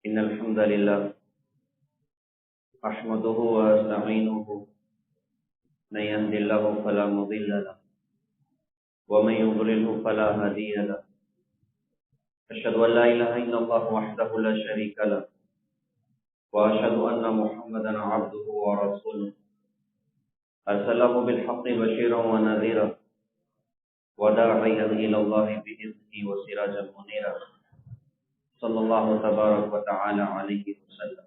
إن الحمد لله أحمده وأستعينه من يهد الله فلا مضل له ومن يضلله فلا هادي له أشهد أن لا إله إلا الله وحده لا شريك له وأشهد أن محمدا عبده ورسوله أرسله بالحق بشيرا ونذيرا وداعيا إلى الله بإذنه وسراجا منيرا صلى الله تبارك وتعالى عليه وسلم.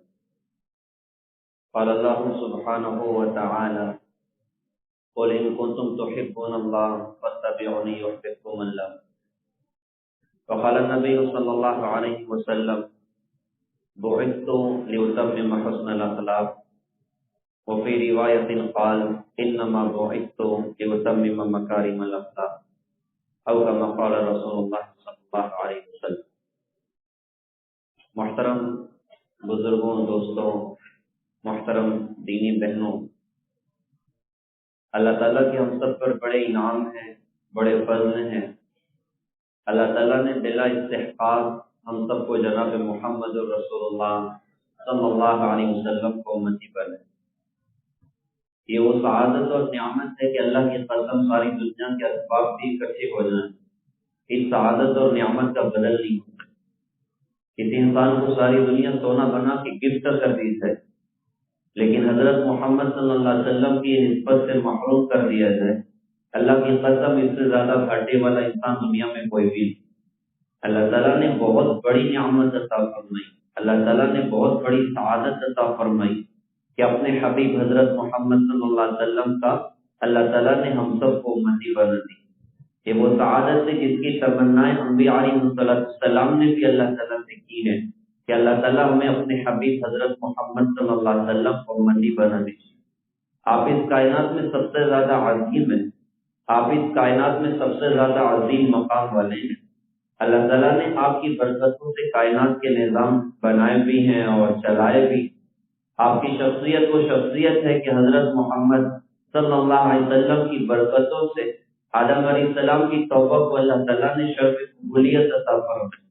قال الله سبحانه وتعالى قل إن كنتم تحبون الله فاتبعوني يحببكم الله. وقال النبي صلى الله عليه وسلم بعثت لأتمم حسن الأخلاق. وفي رواية قال إنما بعثت لأتمم مكارم الأخلاق أو كما قال رسول الله صلى الله عليه وسلم. محترم بزرگوں، دوستوں، محترم دینی بہنوں، اللہ تعالیٰ کے ہم سب پر بڑے انعام ہیں، بڑے فضل ہیں۔ اللہ تعالیٰ نے بلا استحقاق ہم سب کو جناب محمد رسول اللہ صلی اللہ علیہ وسلم کو امتی بنائے۔ یہ وہ سعادت اور نعمت ہے کہ اللہ کی قسم ساری دنیا کے اسباب بھی اکٹھے ہو جائیں، اس سعادت اور نعمت کا بدل نہیں ہوتا۔ کسی انسان کو ساری دنیا سونا بنا کے گفٹ کر دی ہے، لیکن حضرت محمد صلی اللہ علیہ وسلم کی نسبت سے محروم کر دیا جائے، اللہ کی قسم اس سے زیادہ گھاٹے والا انسان دنیا میں کوئی بھی نہیں۔ اللہ تعالیٰ نے بہت بڑی نعمت عطا فرمائی، اللہ تعالیٰ نے بہت بڑی سعادت عطا فرمائی کہ اپنے حبیب حضرت محمد صلی اللہ علیہ وسلم کا اللہ تعالیٰ نے ہم سب کو امتی بنا دی۔ یہ وہ سعادت ہے جس کی تمنائیں انبیاء علیہ السلام نے بھی اللہ تعالیٰ سے کی ہے کہ اللہ تعالیٰ ہمیں اپنے حبیب حضرت محمد صلی اللہ علیہ وسلم کو امتی بنا دیجیے۔ آپ اس کائنات میں سب سے زیادہ عظیم ہیں، آپ اس کائنات میں سب سے زیادہ عظیم مقام والے ہیں۔ اللہ تعالیٰ نے آپ کی برکتوں سے کائنات کے نظام بنائے بھی ہیں اور چلائے بھی۔ آپ کی شخصیت وہ شخصیت ہے کہ حضرت محمد صلی اللہ علیہ وسلم کی برکتوں سے آدم علیہ السلام کی توبہ کو اللہ تعالیٰ نے شرف قبولیت عطا فرمائی۔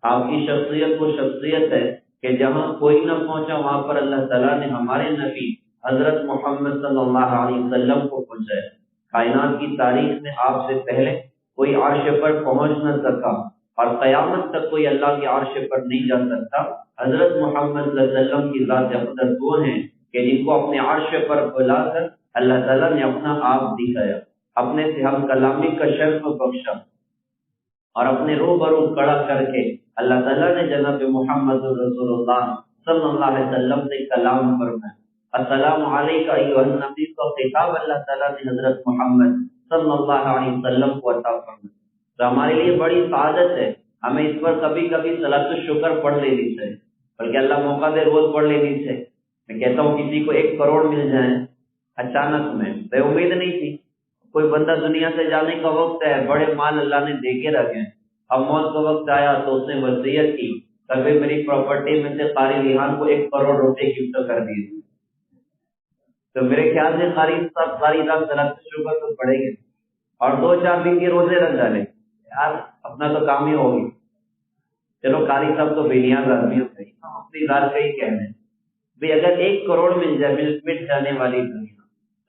آپ کی شخصیت وہ شخصیت ہے کہ جہاں کوئی نہ پہنچا وہاں پر اللہ تعالیٰ نے ہمارے نبی حضرت محمد صلی اللہ علیہ وسلم کو پہنچایا۔ کائنات کی تاریخ میں آپ سے پہلے کوئی عرش پر پہنچ نہ سکا اور قیامت تک کوئی اللہ کے عرش پر نہیں جا سکتا۔ حضرت محمد صلی اللہ علیہ وسلم کی ذات اقدس وہ ہیں کہ جن کو اپنے عرش پر بلا کر اللہ تعالیٰ نے اپنا آپ دکھایا، اپنے سے ہم کلامی کا شرف بخشا اور اپنے روبرو کھڑا کر کے اللہ تعالیٰ نے جناب محمد رسول اللہ صلی اللہ علیہ وسلم سے کلام فرمایا۔ السلام علیکم ایھا النبی کا خطاب اللہ تعالیٰ نے حضرت محمد صلی اللہ علیہ وسلم کو عطا فرمایا۔ تو ہمارے لیے بڑی سعادت ہے، ہمیں اس پر کبھی کبھی صلاۃ الشکر پڑھ لینی چاہیے، بلکہ اللہ موقع دے روز پڑھ لینی چاہیے۔ میں کہتا ہوں کسی کو 1 کروڑ مل جائیں اچانک میں، بے امید نہیں تھی، کوئی بندہ دنیا سے جانے کا وقت ہے، بڑے مال اللہ نے دے کے رکھے، اب موت کا وقت آیا تو اس نے وصیت کی کبھی میری پراپرٹی میں سے قاری ریحان کو 1 کروڑ روپے گفٹ کر دیے، تو میرے خیال سے قاری صاحب ساری رات صلاۃ الشکر تو پڑھیں گے اور 2-4 دن کے روزے رکھ ڈالیں، یار اپنا تو کام ہی ہوگی۔ چلو قاری صاحب تو بے نیاز آدمی ہوتے ہیں، ہم اپنی ذات کا ہی کہنے ہیں بھائی اگر 1 کروڑ مل جائے مٹ جانے والی دنیا،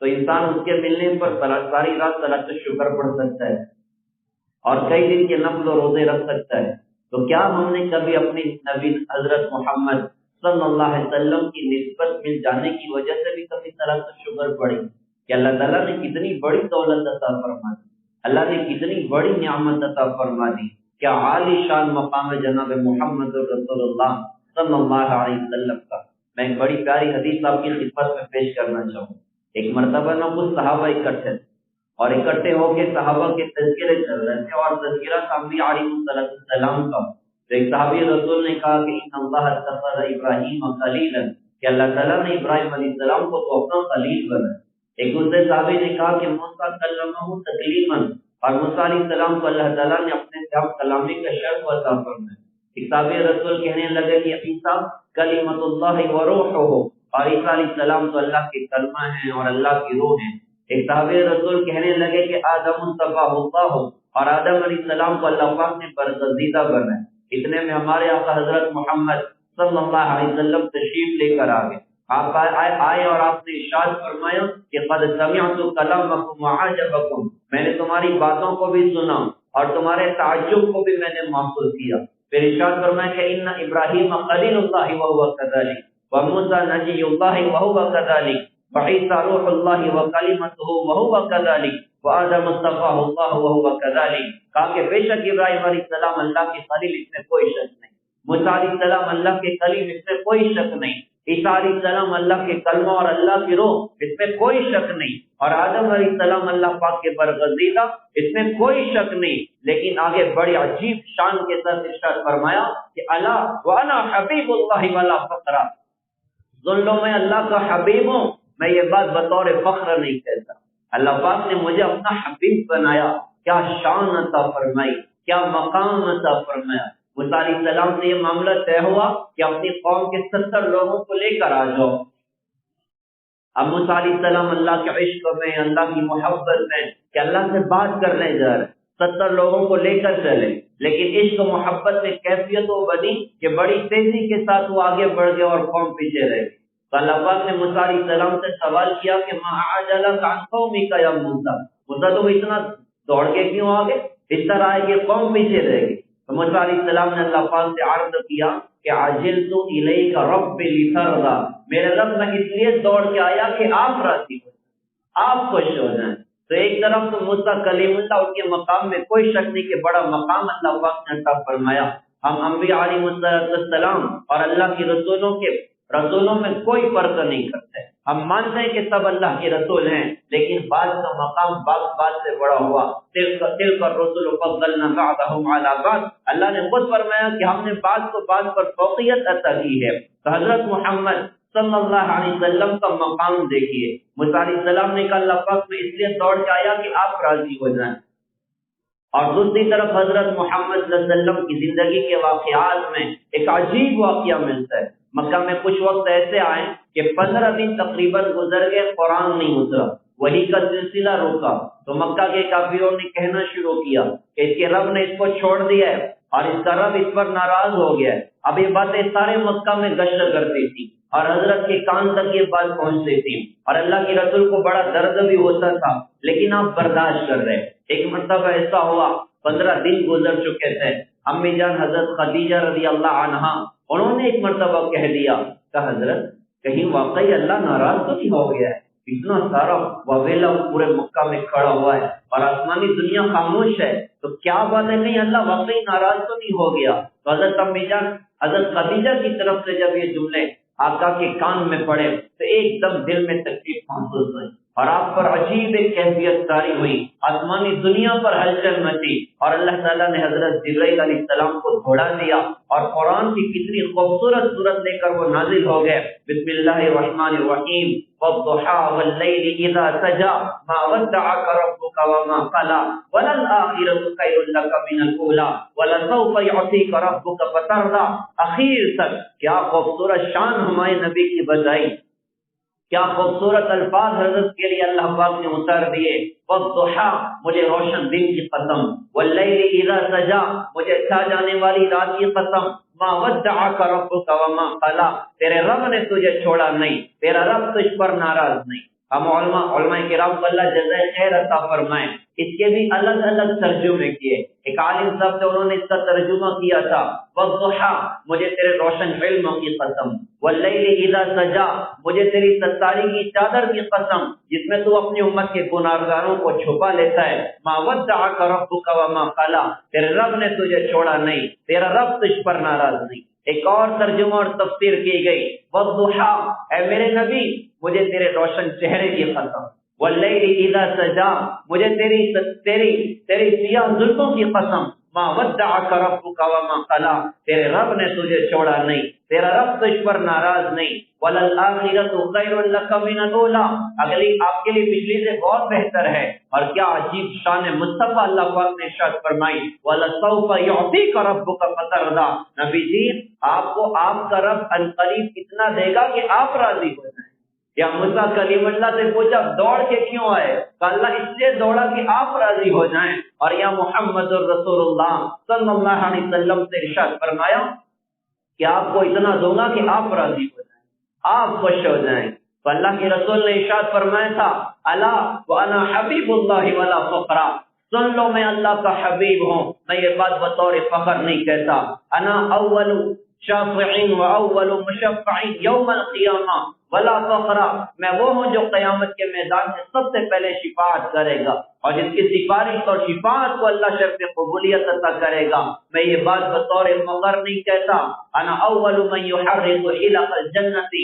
تو انسان اس کے ملنے پر ساری رات صلاۃ الشکر پڑھ سکتا ہے اور کئی دن کے نفل و روزے رکھ سکتا ہے۔ تو کیا ہم نے کبھی اپنی نبی حضرت محمد صلی اللہ علیہ وسلم کی نسبت مل جانے کی وجہ سے بھی کبھی صلاۃ الشکر پڑھی کہ اللہ تعالیٰ نے کتنی بڑی دولت عطا فرما دی، اللہ نے کتنی بڑی نعمت عطا فرما دی، کیا عالی شان مقام جناب محمد رسول اللہ صلی اللہ علیہ وسلم کا۔ میں ایک بڑی پیاری حدیث آپ کی خدمت میں پیش کرنا چاہوں۔ ایک مرتبہ نہ کچھ صحابہ اکٹھے اور اکٹھے ہو کے صحابہ کے تذکرے چل رہے تھے اور تذکرہ انبیاء علیہ السلام کا۔ تو ایک صحابی رسول نے کہا کہ ان اللہ اتخذ ابراہیم خلیلا، کہ اللہ تعالیٰ نے ابراہیم علیہ السلام کو تو اپنا خلیل بنا۔ ایک دوسرے صحابی نے کہا کہ موسیٰ کلمہ تکلیما، اور موسیٰ علیہ السلام کو اللہ تعالیٰ نے اپنے سے کلامی کا شرف عطا فرمایا۔ ایک صحابی رسول کہنے لگے کہ عیسیٰ کلمۃ اللہ و روحہ، اور عیسیٰ علیہ السلام تو اللہ کے کلمہ ہیں اور اللہ کی روح ہیں۔ ایک صحابی رسول کہنے لگے کہ آدم اصطفیٰ اللہ، اور آدم علیہ السلام کو اللہ پاک نے برگزیدہ بنایا۔ اتنے میں ہمارے آقا حضرت محمد صلی اللہ علیہ وسلم تشریف لے کر آ گئے. آپ آئے اور آپ نے ارشاد فرمایا کہ قد سمعت کلامکم وعجبکم، میں نے تمہاری باتوں کو بھی سنا اور تمہارے تعجب کو بھی میں نے محسوس کیا. پھر ارشاد فرمایا کہ ان ابراہیم خلیل اللہ وهو كذلك وموسى نبی اللہ وهو كذلك وعیسی روح اللہ وکلمته وهو كذلك وآدم اصطفاه اللہ وهو كذلك. کہا کہ بے شک ابراہیم علیہ السلام اللہ کے خلیل، اس میں کوئی شک نہیں. موسیٰ علیہ السلام اللہ کے کلیم، اس میں کوئی شک نہیں. عیسیٰ علیہ السلام اللہ کے کلمہ اور اللہ کی روح، اس میں کوئی شک نہیں. اور آدم علیہ السلام اللہ پاک کے برگزیدہ، اس میں کوئی شک نہیں. لیکن آگے بڑی عجیب شان کے ساتھ ارشاد فرمایا کہ الا وانا حبیب اللہ ولا فخر، سن لو میں اللہ کا حبیب ہوں، میں یہ بات بطور فخر نہیں کہتا. اللہ پاک نے مجھے اپنا حبیب بنایا. کیا شان عطا فرمائی، کیا مقام عطا فرمایا. موسیٰ علیہ السلام سے یہ معاملہ طے ہوا کہ اپنی قوم کے 70 لوگوں کو لے کر آ جاؤ. اب موسیٰ علیہ السلام اللہ کے عشق میں، اللہ کی محبت میں کہ اللہ سے بات کرنے جا رہے، 70 لوگوں کو لے کر چلے. لیکن عشق و محبت میں کیفیت وہ بنی کہ بڑی تیزی کے ساتھ وہ آگے بڑھ گئے اور قوم پیچھے رہ گئی. تو اللہ پاک نے موسیٰ علیہ السلام سے سوال کیا کہ ما عجلک عن قومک یا موسیٰ، موسیٰ تم اتنا دوڑ کے کیوں آگے؟ اس طرح ہے کہ قوم پیچھے رہ گئی. تو موسیٰ علیہ السلام نے اللہ پاک سے عرض کیا کہ عجلت الیک رب لترضی، میرے رب میں اس لیے دوڑ کے آیا کہ آپ راضی ہو جائیں، آپ خوش ہو جائیں. تو ایک طرف تو موسیٰ کلیم اللہ، ان کے مقام میں کوئی شک نہیں کہ بڑا مقام اللہ پاک نے عطا فرمایا. ہم انبیاء علیہ السلام اور اللہ کے رسولوں میں کوئی فرق نہیں کرتے. ہم مانتے ہیں کہ سب اللہ کے رسول ہیں، لیکن بعض کا مقام بعض سے بڑا ہوا. تلک الرسل فضلنا بعضهم على بعض، اللہ نے خود فرمایا کہ ہم نے بعض کو بعض پر فوقیت عطا کی ہے. تو حضرت محمد صلی اللہ علیہ وسلم کا مقام دیکھیے. موسیٰ علیہ السلام نے کہا اللہ پاک میں اس لیے دوڑ کے آیا کہ آپ راضی ہو جائیں. اور دوسری طرف حضرت محمد صلی اللہ علیہ وسلم کی زندگی کے واقعات میں ایک عجیب واقعہ ملتا ہے. مکہ میں کچھ وقت ایسے آئے کہ 15 دن تقریباً گزر گئے، قرآن نہیں اترا، وہی کا سلسلہ روکا. تو مکہ کے کافروں نے کہنا شروع کیا کہ اس کے رب نے اس کو چھوڑ دیا ہے اور اس کا رب اس پر ناراض ہو گیا ہے. اب یہ باتیں سارے مکہ میں گشت کرتی تھی اور حضرت کے کان تک یہ بات پہنچتی تھی اور اللہ کے رسول کو بڑا درد بھی ہوتا تھا، لیکن آپ برداشت کر رہے. ایک مرتبہ ایسا ہوا، 15 دن گزر چکے تھے. امی جان حضرت خدیجہ رضی اللہ عنہا، انہوں نے ایک مرتبہ کہہ دیا کہ حضرت کہیں واقعی اللہ ناراض تو نہیں ہو گیا ہے؟ اتنا سارا وبیلا پورے مکہ میں کھڑا ہوا ہے اور آسمانی دنیا خاموش ہے، تو کیا بات ہے کہیں اللہ واقعی ناراض تو نہیں ہو گیا؟ تو حضرت امی جان حضرت خدیجہ کی طرف سے جب یہ جملے آقا کے کان میں پڑے تو ایک دم دل میں تکلیف محسوس ہوئی اور آپ پر عجیب ایک کیفیت طاری ہوئی. آسمانی دنیا پر ہلچل مچی اور اللہ تعالیٰ نے حضرت جبرائیل علیہ السلام کو گھوڑا دیا اور قرآن کی کتنی خوبصورت صورت لے کر وہ نازل ہو گئے. بسم اللہ الرحمن الرحیم، والضحى واللیل اذا سجى ما ودعك ربك وما قلى وللآخرة خير لك من الأولى ولسوف يعطيك ربك فترضى. اخیر تک کیا خوبصورت شان ہمارے نبی کی بتائی، کیا خوبصورت الفاظ حضرت کے لیے اللہ پاک نے اتار دیے. والضحى مجھے روشن دن کی قسم، واللیل اذا سجى مجھے چھا جانے والی رات کی قسم. ما ودعك ربك وما قلى تیرے رب نے تجھے چھوڑا نہیں، تیرا رب تجھ پر ناراض نہیں. ہم علماء کرام کو اللہ جزائے خیر عطا فرمائے. اس کے بھی الگ الگ ترجمے کیے. ایک عالم صاحب تھے، انہوں نے اس کا ترجمہ کیا تھا والضحى مجھے تیرے روشن علموں کی قسم، واللیل اذا سجى مجھے تیری ستاری کی چادر کی قسم جس میں تو اپنی امت کے گناہگاروں کو چھپا لیتا ہے. ما ودعك ربك وما قلى تیرے رب نے تجھے چھوڑا نہیں، تیرا رب تجھ پر ناراض نہیں. ایک اور ترجمہ اور تفسیر کی گئی والضحى اے میرے نبی مجھے تیرے روشن چہرے کی قسم، واللیل اذا سجى مجھے تیری سیاہ زلفوں کی قسم. ما ودعك ربك وما قلى تیرے رب نے تجھے چھوڑا نہیں، تیرا رب تجھ پر ناراض نہیں. وللآخرة خير لك من الأولى اگلی آپ کے لیے پچھلی سے بہت بہتر ہے. اور کیا عجیب شان مصطفیٰ اللہ پاک نے ارشاد فرمائی ولسوف يعطيك ربك فترضى. نبی جی آپ کو آپ کا رب عنقریب اتنا دے گا کہ آپ راضی ہو جائیں. یا موسیٰ کلیم اللہ سے پوچھا دوڑ کے کیوں آئے؟ کہ اللہ اس لیے دوڑا کہ آپ راضی ہو جائیں. اور یا محمد الرسول اللہ صلی اللہ علیہ وسلم سے ارشاد فرمایا کہ آپ کو اتنا دوں گا کہ آپ راضی ہو جائیں، آپ خوش ہو جائیں۔ تو اللہ کے رسول نے ارشاد فرمایا تھا الا وانا حبیب اللہ ولا فخر، سن لو میں اللہ کا حبیب ہوں، میں یہ بات بطور فخر نہیں کہتا۔ انا اول شافعین و اول مشفعین یوم القیامہ ولا فخر، میں وہ ہوں جو قیامت کے میدان میں سب سے پہلے شفاعت کرے گا، اور جس کی سفارش اور شفاعت کو اللہ شرف قبولیت عطا کرے گا، میں یہ بات بطور فخر نہیں کہتا۔ انا اول من يحرق حلق الجنۃ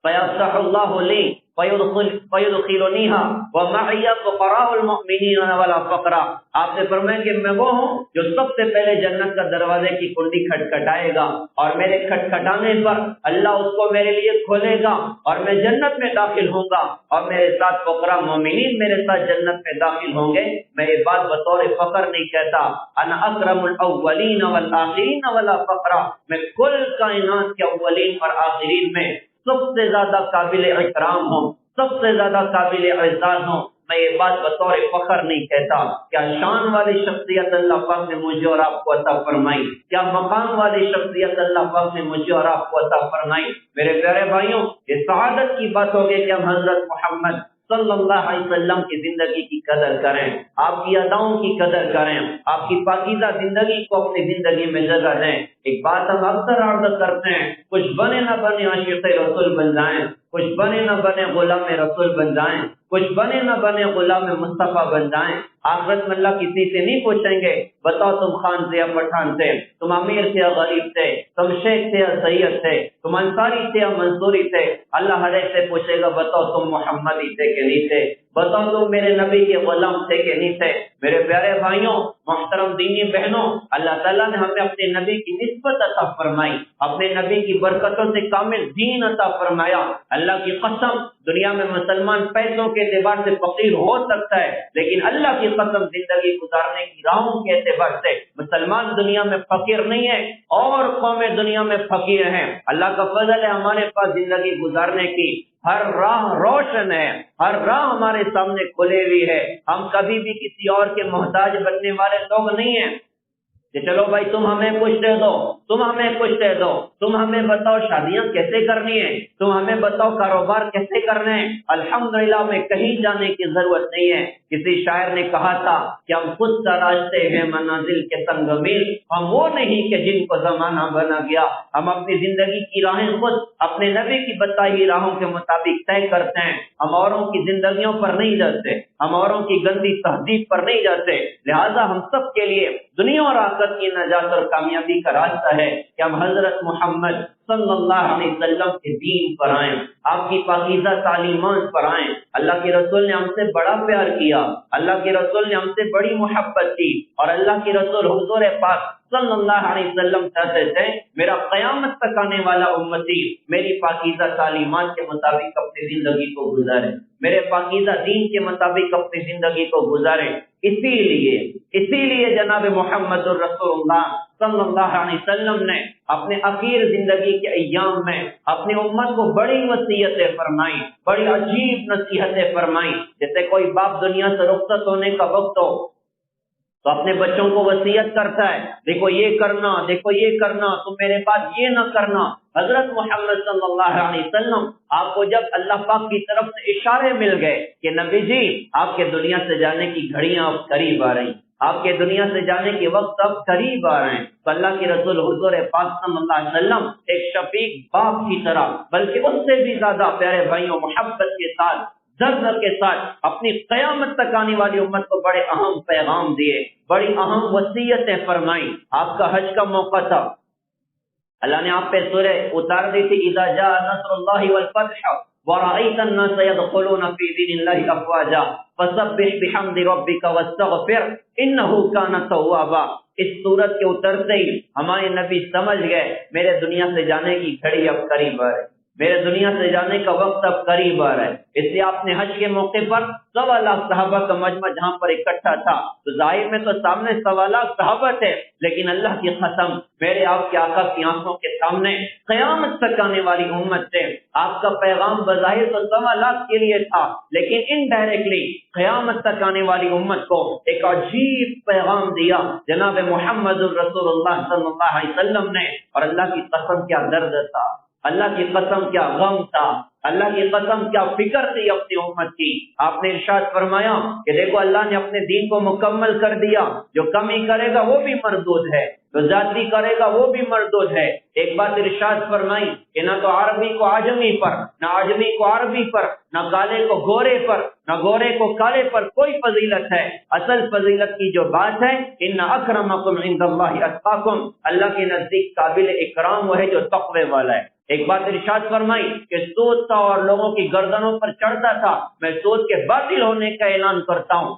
فیفتح اللہ لی فیدخلنیہا ومعی فقراء المؤمنین ولا فقر، آپ سے فرمائیں کہ میں وہ ہوں جو سب سے پہلے جنت کا دروازے کی کنڈی کھٹکھٹائے گا، اور میرے کھٹکھٹانے پر اللہ اس کو میرے لیے کھولے گا اور میں جنت میں داخل ہوں گا، اور میرے ساتھ فقراء مومنین میرے ساتھ جنت میں داخل ہوں گے۔ میں یہ بات بطور فخر نہیں کہتا۔ انا اکرم الاولین والآخرین ولا فقر، میں کل کائنات کے اولین اور آخرین میں سب سے زیادہ قابل اکرام ہوں، سب سے زیادہ قابل اعزاز ہوں، میں یہ بات بطور فخر نہیں کہتا۔ کیا شان والی شخصیت اللہ پاک نے مجھے اور آپ کو عطا فرمائی، کیا مقام والی شخصیت اللہ پاک نے مجھے اور آپ کو عطا فرمائی۔ میرے پیارے بھائیوں، یہ سعادت کی بات ہوگی کہ ہم حضرت محمد صلی اللہ علیہ وسلم کی زندگی کی قدر کریں، آپ کی اداؤں کی قدر کریں، آپ کی پاکیزہ زندگی کو اپنی زندگی میں جگہ دیں۔ ایک بات ہم اکثر عرض کرتے ہیں، کچھ بنے نہ بنے عاشق رسول بن جائیں، کچھ بنے نہ بنے غلام رسول بن جائیں، کچھ بنے نہ بنے غلام مصطفیٰ بن جائیں۔ آخرت میں اللہ کسی سے نہیں پوچھیں گے بتاؤ تم خان تھے یا پٹھان تھے، تم امیر تھے یا غریب تھے، تم شیخ تھے یا سید تھے، تم انصاری تھے یا منصوری تھے۔ اللہ ہر ایک سے پوچھے گا بتاؤ تم محمدی تھے کہ نہیں تھے، بتاؤ تم میرے نبی کے غلام تھے کہ نہیں تھے۔ میرے پیارے بھائیوں، محترم دینی بہنوں، اللہ تعالیٰ نے ہمیں اپنے نبی کی نسبت عطا فرمائی، اپنے نبی کی برکتوں سے کامل دین عطا فرمایا۔ اللہ کی قسم، دنیا میں مسلمان پیسوں کے اعتبار سے فقیر ہو سکتا ہے، لیکن اللہ کی قسم زندگی گزارنے کی راہوں کے اعتبار سے مسلمان دنیا میں فقیر نہیں ہے، اور قومیں دنیا میں فقیر ہیں۔ اللہ کا فضل ہے ہمارے پاس زندگی گزارنے کی ہر راہ روشن ہے، ہر راہ ہمارے سامنے کھلی ہوئی ہے۔ ہم کبھی بھی کسی اور کے محتاج بننے والے لوگ نہیں ہیں کہ چلو بھائی تم ہمیں کچھ دے دو، تم ہمیں کچھ دے دو، تم ہمیں بتاؤ شادیاں کیسے کرنی ہے، تم ہمیں بتاؤ کاروبار کیسے کرنے ہیں۔ الحمدللہ ہمیں کہیں جانے کی ضرورت نہیں ہے۔ کسی شاعر نے کہا تھا کہ ہم خود تراشتے ہیں منازل کے تنگ میل، ہم وہ نہیں کہ جن کو زمانہ بنا گیا۔ ہم اپنی زندگی کی راہیں خود اپنے نبی کی بتائی راہوں کے مطابق طے کرتے ہیں، ہم اوروں کی زندگیوں پر نہیں جاتے، ہم اوروں کی گندی تہذیب پر نہیں جاتے۔ لہذا ہم سب کے لیے دنیا اور آخرت کی نجات اور کامیابی کا راستہ ہے کہ ہم حضرت محمد صلی اللہ علیہ وسلم کے دین پر آئیں، آپ کی پاکیزہ تعلیمات پر آئیں۔ اللہ کے رسول نے ہم سے بڑا پیار کیا، اللہ کے رسول نے ہم سے بڑی محبت کی، اور اللہ کے رسول حضور پاک صلی اللہ علیہ وسلم چاہتے تھے میرا قیامت تک آنے والا امتی میری پاکیزہ تعلیمات کے مطابق اپنی زندگی کو گزارے، میرے پاکیزہ دین کے مطابق اپنی زندگی کو گزارے۔ اسی لیے جناب محمد الرسول اللہ صلی اللہ علیہ وسلم نے اپنے اخیر زندگی کے ایام میں اپنی امت کو بڑی وصیتیں فرمائی، بڑی عجیب نصیحتیں فرمائی۔ جیسے کوئی باپ دنیا سے رخصت ہونے کا وقت ہو تو اپنے بچوں کو وصیت کرتا ہے، دیکھو یہ کرنا، دیکھو یہ کرنا، تم میرے بعد یہ نہ کرنا۔ حضرت محمد صلی اللہ علیہ وسلم آپ کو جب اللہ پاک کی طرف سے اشارے مل گئے کہ نبی جی آپ کے دنیا سے جانے کی گھڑیاں اب قریب آ رہی، آپ کے دنیا سے جانے کے وقت اب قریب آ رہے ہیں، تو اللہ کے رسول حضور پاک صلی اللہ علیہ وسلم ایک شفیق باپ کی طرح، بلکہ اس سے بھی زیادہ پیارے بھائیوں محبت کے ساتھ، درد کے ساتھ اپنی قیامت تک آنے والی امت کو بڑے اہم پیغام دیے، بڑی اہم وصیتیں فرمائیں۔ آپ کا حج کا موقع تھا، اللہ نے آپ پہ سورہ اتار دی تھی اذا جاء نصر اللہ والفتح ورأيت الناس يدخلون في دين الله افواجا فسبح بحمد ربك واستغفر انه كان توابا۔ اس سورت کے اترتے ہی ہمارے نبی سمجھ گئے میرے دنیا سے جانے کی گھڑی اب قریب آ رہی، میرے دنیا سے جانے کا وقت اب قریب آ رہا ہے، اس لیے آپ نے حج کے موقع پر 1.25 لاکھ صحابہ کا مجمع جہاں پر اکٹھا تھا، تو ظاہر میں تو سامنے 1.25 لاکھ صحابہ تھے، لیکن اللہ کی قسم میرے آپ کی آقا کی آنکھوں کے سامنے قیامت تک آنے والی امت سے آپ کا پیغام بظاہر تو 1.25 لاکھ کے لیے تھا، لیکن انڈائریکٹلی قیامت تک آنے والی امت کو ایک عجیب پیغام دیا جناب محمد الرسول اللہ صلی اللہ علیہ وسلم نے۔ اور اللہ کی قسم کیا درد تھا، اللہ کی قسم کیا غم تھا، اللہ کی قسم کیا فکر تھی اپنی امت کی۔ آپ نے ارشاد فرمایا کہ دیکھو اللہ نے اپنے دین کو مکمل کر دیا، جو کمی کرے گا وہ بھی مردود ہے، جو زیادتی کرے گا وہ بھی مردود ہے۔ ایک بات ارشاد فرمائی کہ نہ تو عربی کو عجمی پر، نہ عجمی کو عربی پر، نہ کالے کو گورے پر، نہ گورے کو کالے پر کوئی فضیلت ہے۔ اصل فضیلت کی جو بات ہے ان اکرمکم عند اللہ اتقاکم، اللہ کے نزدیک قابل اکرام وہ ہے جو تقوی والا ہے۔ ایک بات ارشاد فرمائی کہ سود تھا اور لوگوں کی گردنوں پر چڑھتا تھا، میں سود کے باطل ہونے کا اعلان کرتا ہوں،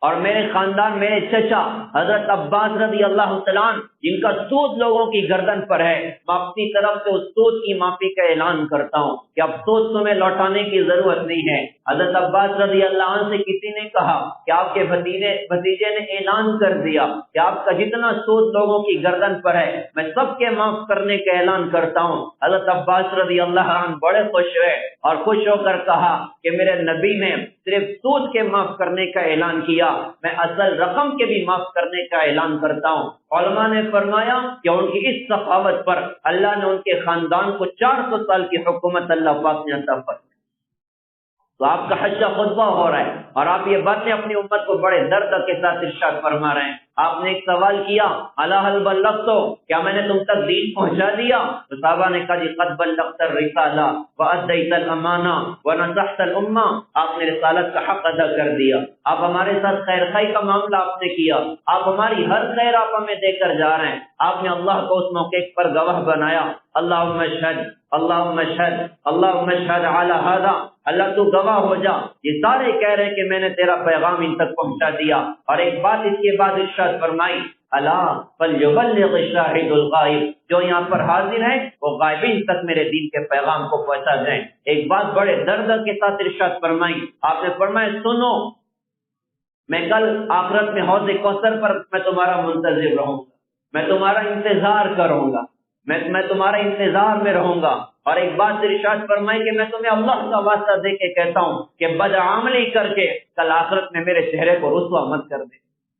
اور میرے خاندان میرے چچا حضرت عباس رضی اللہ تعالیٰ عنہ جن کا سود لوگوں کی گردن پر ہے، میں اپنی طرف سے اس سود کی معافی کا اعلان کرتا ہوں کہ اب سود تمہیں لوٹانے کی ضرورت نہیں ہے۔ حضرت عباس رضی اللہ عنہ سے کسی نے کہا کہ آپ کے بھتیجے نے اعلان کر دیا کہ آپ کا جتنا سود لوگوں کی گردن پر ہے میں سب کے معاف کرنے کا اعلان کرتا ہوں۔ حضرت عباس رضی اللہ عنہ بڑے خوش ہوئے اور خوش ہو کر کہا کہ میرے نبی نے صرف سود کے معاف کرنے کا اعلان کیا، میں اصل رقم کے بھی معاف کرنے کا اعلان کرتا ہوں۔ علماء نے فرمایا کہ ان کی اس سخاوت پر اللہ نے ان کے خاندان کو 400 سال کی حکومت اللہ پاک نے عطا فرمائی۔ تو آپ کا حج کا خطبہ ہو رہا ہے اور آپ یہ باتیں اپنی امت کو بڑے درد کے ساتھ ارشاد فرما رہے ہیں۔ آپ نے ایک سوال کیا الا هل بلغت، کیا میں نے تم تک دین پہنچا دیا؟ تو صحابہ نے کہا جی قد بلغت الرسالہ وادیت الامانہ ونصحت الامہ، آپ نے رسالت کا حق ادا کر دیا، آپ ہمارے ساتھ خیر خائی کا معاملہ آپ نے کیا، آپ ہماری ہر خیر آپ ہمیں دے کر جا رہے ہیں، آپ نے اللہ کو اس موقع پر گواہ بنایا۔ اللہم اشہد اللہم اشہد اللہم اشہد علی ھذا، اللہ تو گواہ ہو جا، یہ سارے کہہ رہے ہیں کہ میں نے تیرا پیغام ان تک پہنچا دیا۔ اور ایک بات اس کے بعد ارشاد فرمائی الا فلیبلغ الشاہد الغائب، جو یہاں پر حاضر ہیں وہ غائبین تک میرے دین کے پیغام کو پہنچا دیں۔ ایک بات بڑے درد کے ساتھ ارشاد فرمائی، آپ نے فرمایا سنو میں کل آخرت میں حوض کوثر پر میں تمہارا منتظر رہوں گا، میں تمہارا انتظار کروں گا، میں تمہارا انتظار میں رہوں گا۔ اور ایک بات ارشاد فرمائی کہ میں تمہیں اللہ کا واسطہ دے کے کہتا ہوں کہ بدعملی کر کے کل آخرت میں میرے چہرے کو رسوا مت کر دے۔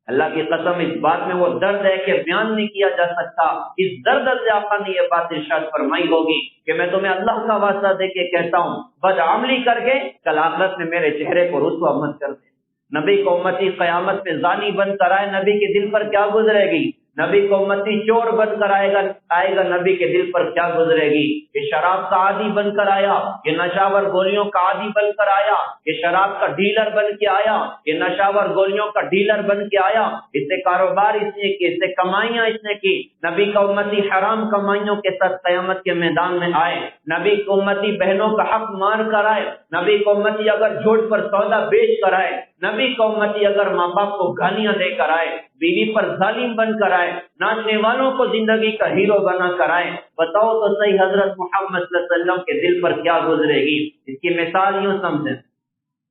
اللہ کی قسم اس بات میں وہ درد ہے کہ بیان نہیں کیا جا سکتا، اس درد سے آقا نے یہ بات ارشاد فرمائی ہوگی کہ میں تمہیں اللہ کا واسطہ دے کے کہتا ہوں بدعملی کر کے کل آخرت میں میرے چہرے کو رسوا مت کر دے۔ نبی کو امتی قیامت میں زانی بن کر آئے، نبی کے دل پر کیا گزرے گی؟ نبی کو امتی چور بن کر آئے گا، نبی کے دل پر کیا گزرے گی؟ یہ شراب کا عادی بن کر آیا، یہ نشاور گولیوں کا عادی بن کر آیا، یہ شراب کا ڈیلر بن کے آیا، یہ نشاور گولیوں کا ڈیلر بن کے آیا، اس سے کاروبار اس نے کی، اس سے کمائیاں اس نے کی۔ نبی کا امتی حرام کمائیوں کے ساتھ قیامت کے میدان میں آئے، نبی کو امتی بہنوں کا حق مار کر آئے، نبی کو امتی اگر جھوٹ پر سودا بیچ کر آئے، نبی کو امتی اگر ماں باپ کو گالیاں دے کر آئے، بیوی پر ظالم بن کر آئے، ناچنے والوں کو زندگی کا ہیرو بنا کر آئے، بتاؤ تو صحیح حضرت محمد صلی اللہ علیہ وسلم کے دل پر کیا گزرے گی؟ اس کی مثال یوں سمجھیں،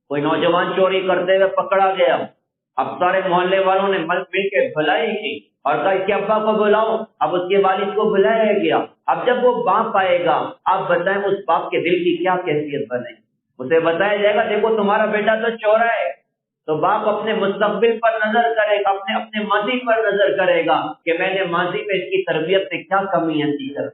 کوئی نوجوان چوری کرتے ہوئے پکڑا گیا، اب سارے محلے والوں نے مل کے بھلائی کی اور کہا اس کے ابا کو بلاؤ، اب اس کے والد کو بلایا گیا۔ اب جب وہ باپ آئے گا، آپ بتائیں اس باپ کے دل کی کیا کیفیت بنے گی؟ اسے بتایا جائے گا دیکھو تمہارا بیٹا تو چورا ہے، تو باپ اپنے مستقبل پر نظر کرے گا، اپنے ماضی پر نظر کرے گا کہ میں نے ماضی میں اس کی تربیت میں کیا کمی کی کر،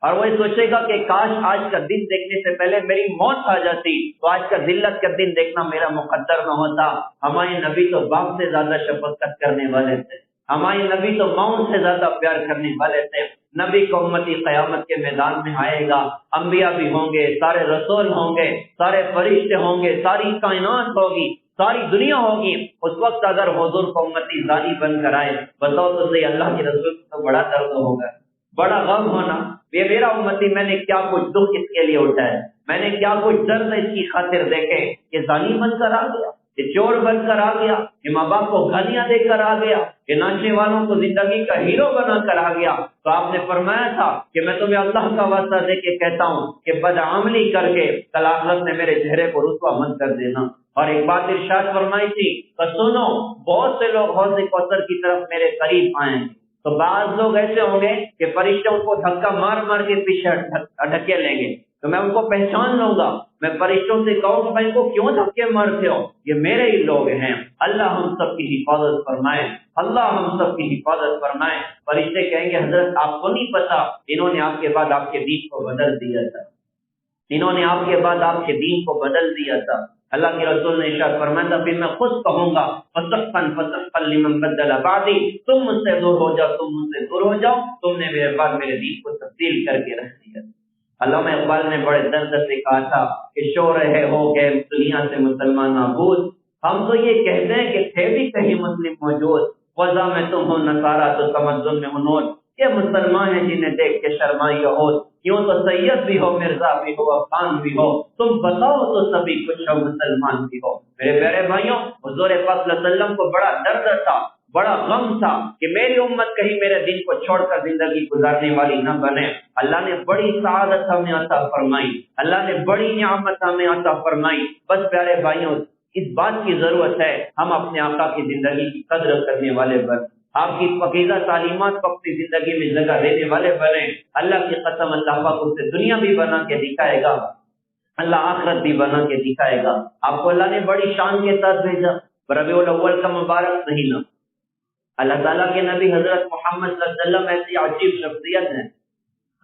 اور وہ سوچے گا کہ کاش آج کا دن دیکھنے سے پہلے میری موت آ جاتی تو آج کا ذلت کا دن دیکھنا میرا مقدر نہ ہوتا۔ ہمارے نبی تو باپ سے زیادہ شفقت کرنے والے تھے، ہمارے نبی تو ماؤں سے زیادہ پیار کرنے والے تھے۔ نبی کو امتی قیامت کے میدان میں آئے گا، انبیاء بھی ہوں گے، سارے رسول ہوں گے، سارے فرشتے ہوں گے، ساری کائنات ہوگی، ساری دنیا ہوگی۔ اس وقت اگر حضور کو امتی زانی بن کر آئے، بتاؤ تو صحیح اللہ کے رسول کو بڑا درد ہوگا، بڑا غم ہونا، یہ میرا امتی میں نے کیا کچھ دکھ اس کے لیے اٹھایا، میں نے کیا کچھ درد اس کی خاطر دیکھے کہ زانی بن کر آ گیا، یہ چور بن کر آ گیا، یہ ماں باپ کو گالیاں دے کر آ گیا، یہ ناچنے والوں کو زندگی کا ہیرو بنا کر آ گیا، تو آپ نے فرمایا تھا کہ میں تمہیں اللہ کا واسطہ دے کے کہتا ہوں کہ بدعملی کر کے کل آخرت میں میرے چہرے کو رسوا مت کر دینا۔ اور ایک بات ارشاد فرمائی تھی کہ سنو، بہت سے لوگ حوض کوثر کی طرف میرے قریب آئیں، تو بعض لوگ ایسے ہوں گے کہ فرشتے ان کو دھکا مار مار کے پیچھے ڈھکے لیں گے، تو میں ان کو پہچان لوں گا، میں فرشتوں سے کہوں گا ان کو کیوں دھکے مارتے ہو، یہ میرے ہی لوگ ہیں۔ اللہ ہم سب کی حفاظت فرمائے، اللہ ہم سب کی حفاظت فرمائے۔ فرشتے کہیں گے حضرت آپ کو نہیں پتا، انہوں نے آپ کے بعد آپ کے دین کو بدل دیا تھا، انہوں نے آپ کے بعد آپ کے دین کو بدل دیا تھا۔ اللہ کے رسول نے ارشاد فرمایا تھا، پھر میں خود کہوں گا فَسَحْقًا فَسَحْقًا لِمَنْ بَدَّلَ بَعْدِي، تم مجھ سے دور ہو جاؤ، تم مجھ سے دور ہو جاؤ، تم نے میرے بعد میرے دین کو تبدیل کر کے رکھ دیا۔ علامہ اقبال نے بڑے درد سے کہا تھا کہ شو رہے ہو گئے دنیا سے مسلمان نابود، ہم تو یہ کہتے ہیں کہ تھے بھی کہیں مسلم موجود، وضع میں تم ہو نصارہ تو تمدن میں ہنود، یہ مسلمان ہیں جنہیں دیکھ کے شرمائی ہو، کیوں تو سید بھی ہو، مرزا بھی ہو، افغان بھی ہو، تم بتاؤ تو سبھی کچھ ہو، مسلمان بھی ہو۔ میرے پیارے بھائیوں، حضور پاک صلی اللہ علیہ وسلم کو بڑا درد تھا، بڑا غم تھا کہ میری امت کہیں میرے دین کو چھوڑ کر زندگی گزارنے والی نہ بنے۔ اللہ نے بڑی سعادت ہمیں عطا فرمائی، اللہ نے بڑی نعمت ہمیں عطا فرمائی۔ بس پیارے بھائیوں، اس بات کی ضرورت ہے ہم اپنے آقا کی زندگی کی قدر کرنے والے بن، آپ کی پاکیزہ تعلیمات کو اپنی زندگی میں جگہ دینے والے بنے۔ اللہ کی قسم، اللہ پاک اسے دنیا بھی بنا کے دکھائے گا، اللہ آخرت بھی بنا کے دکھائے گا۔ آپ کو اللہ نے بڑی شان کے ساتھ بھیجا، ربیع الاول کا مبارک مہینہ، اللہ تعالیٰ کے نبی حضرت محمد صلی اللہ علیہ وسلم ایسی عجیب شخصیت ہیں،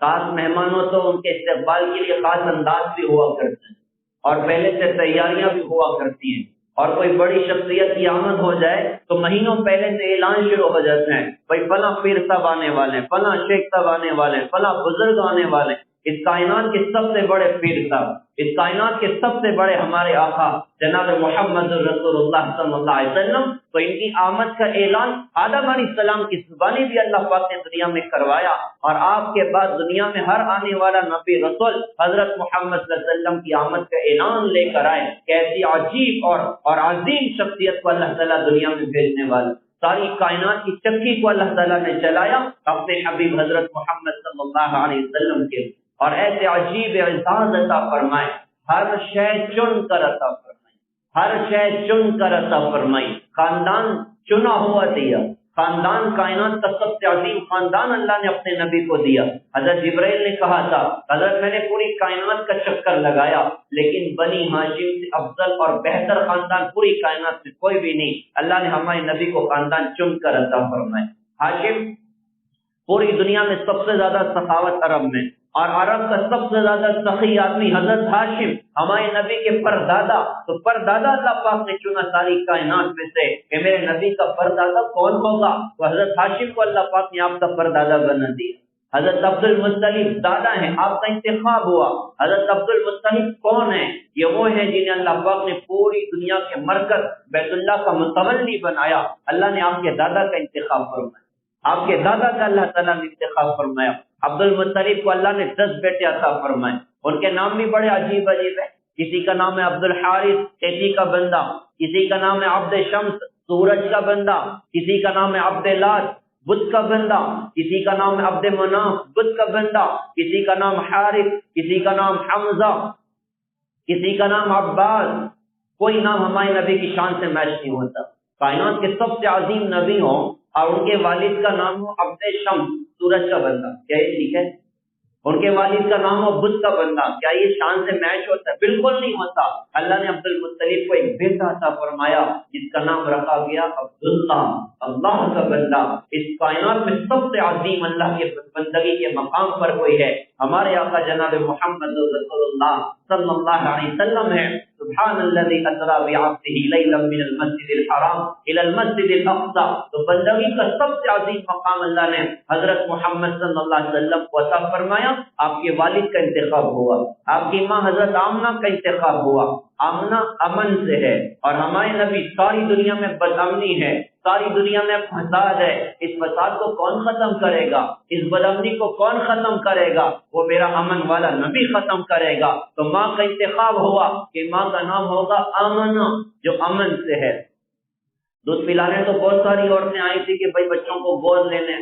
خاص مہمانوں تو ان کے استقبال کے لیے خاص انداز بھی ہوا کرتے ہیں اور پہلے سے تیاریاں بھی ہوا کرتی ہیں، اور کوئی بڑی شخصیت کی آمد ہو جائے تو مہینوں پہلے سے اعلان شروع ہو جاتے ہیں، بھائی فلاں پیر صاحب آنے والے ہیں، فلاں شیخ صاحب آنے والے ہیں، فلاں بزرگ آنے والے ہیں، اس کائنات کے سب سے بڑے پیر صاحب، اس کائنات کے سب سے بڑے ہمارے آقا جناب محمد رسول اللہ صلی اللہ علیہ وسلم، تو ان کی آمد کا اعلان آدم علیہ السلام کی زبانی بھی اللہ پاک نے دنیا میں کروایا، اور آپ کے بعد دنیا میں ہر آنے والا نبی رسول حضرت محمد صلی اللہ علیہ وسلم کی آمد کا اعلان لے کر آئے کہ ایسی عجیب اور عظیم شخصیت کو اللہ تعالیٰ دنیا میں بھیجنے والا، ساری کائنات کی چکی کو اللہ تعالیٰ نے چلایا اپنے حبیب حضرت محمد صلی اللہ علیہ وسلم کے، اور ایسے عجیب اعزاز عطا فرمائے، ہر شے چن کر عطا فرمائی، ہر شے چن کر عطا فرمائی، خاندان چنا ہوا دیا، خاندان کائنات کا سب سے عظیم خاندان اللہ نے اپنے نبی کو دیا۔ حضرت جبرائیل نے کہا تھا حضرت میں نے پوری کائنات کا چکر لگایا لیکن بنی ہاشم سے افضل اور بہتر خاندان پوری کائنات میں کوئی بھی نہیں، اللہ نے ہمارے نبی کو خاندان چن کر عطا فرمائے۔ ہاشم پوری دنیا میں سب سے زیادہ سخاوت عرب میں، اور عرب کا سب سے زیادہ سخی آدمی حضرت ہاشم ہمارے نبی کے پردادا، تو پردادا اللہ پاک نے چنا ساری کائنات میں سے کہ میرے نبی کا پردادا کون ہوگا، تو حضرت ہاشم کو اللہ پاک نے آپ کا پردادا بنا دیا۔ حضرت عبد المطلب دادا ہیں، آپ کا انتخاب ہوا۔ حضرت عبد المطلب کون ہیں؟ یہ وہ ہیں جنہیں اللہ پاک نے پوری دنیا کے مرکز بیت اللہ کا متولی بنایا، اللہ نے آپ کے دادا کا انتخاب فرمایا، آپ کے دادا کا اللہ تعالیٰ نے انتخاب فرمایا۔ عبد المطلب کو اللہ نے 10 بیٹے عطا فرمائے، ان کے نام بھی بڑے عجیب عجیب ہیں، کسی کا نام ہے عبد الحارث کھیتی کا بندہ، کسی کا نام ہے عبد شمس سورج کا بندہ، کسی کا نام ہے عبد لات بت کا بندہ، کسی کا نام ہے عبد مناف بت کا بندہ، کسی کا نام حارث، کسی کا نام حمزہ، کسی کا نام عباس، کوئی نام ہمارے نبی کی شان سے میچ نہیں ہوتا۔ کائنات کے سب سے عظیم نبی ہوں اور ان کے والد کا نام ہو عبد شمس سورج کا بندہ، کیا یہ ٹھیک ہے؟ ان کے والد کا نام ہو بت کا بندہ، کیا یہ شان سے میچ ہوتا ہے؟ بالکل نہیں ہوتا۔ اللہ نے عبد المطلب کو ایک بیٹا عطا فرمایا جس کا نام رکھا گیا عبداللہ، اللہ کا بندہ۔ اس کائنات میں سب سے عظیم اللہ کے بندگی کے مقام پر کوئی ہے، ہمارے آقا جناب محمد رسول اللہ صلی اللہ علیہ وسلم ہے۔ سبحان الذي اسرا بعبده ليلا من المسجد الحرام الى المسجد الاقصى، تو بندگی کا سب سے عظیم مقام اللہ نے حضرت محمد صلی اللہ علیہ وسلم کو عطا فرمایا۔ آپ کے والد کا انتخاب ہوا، آپ کی ماں حضرت آمنہ کا انتخاب ہوا، آمنا امن سے ہے، اور ہمارے نبی ساری دنیا میں بدامنی ہے، ساری دنیا میں فساد ہے، اس فساد کو کون ختم کرے گا، اس بدامنی کو کون ختم کرے گا؟ وہ میرا امن والا نبی ختم کرے گا۔ تو ماں کا انتخاب ہوا کہ ماں کا نام ہوگا آمنہ، جو امن سے ہے۔ دودھ پلانے تو بہت ساری عورتیں آئی تھی کہ بھائی بچوں کو گود لینے،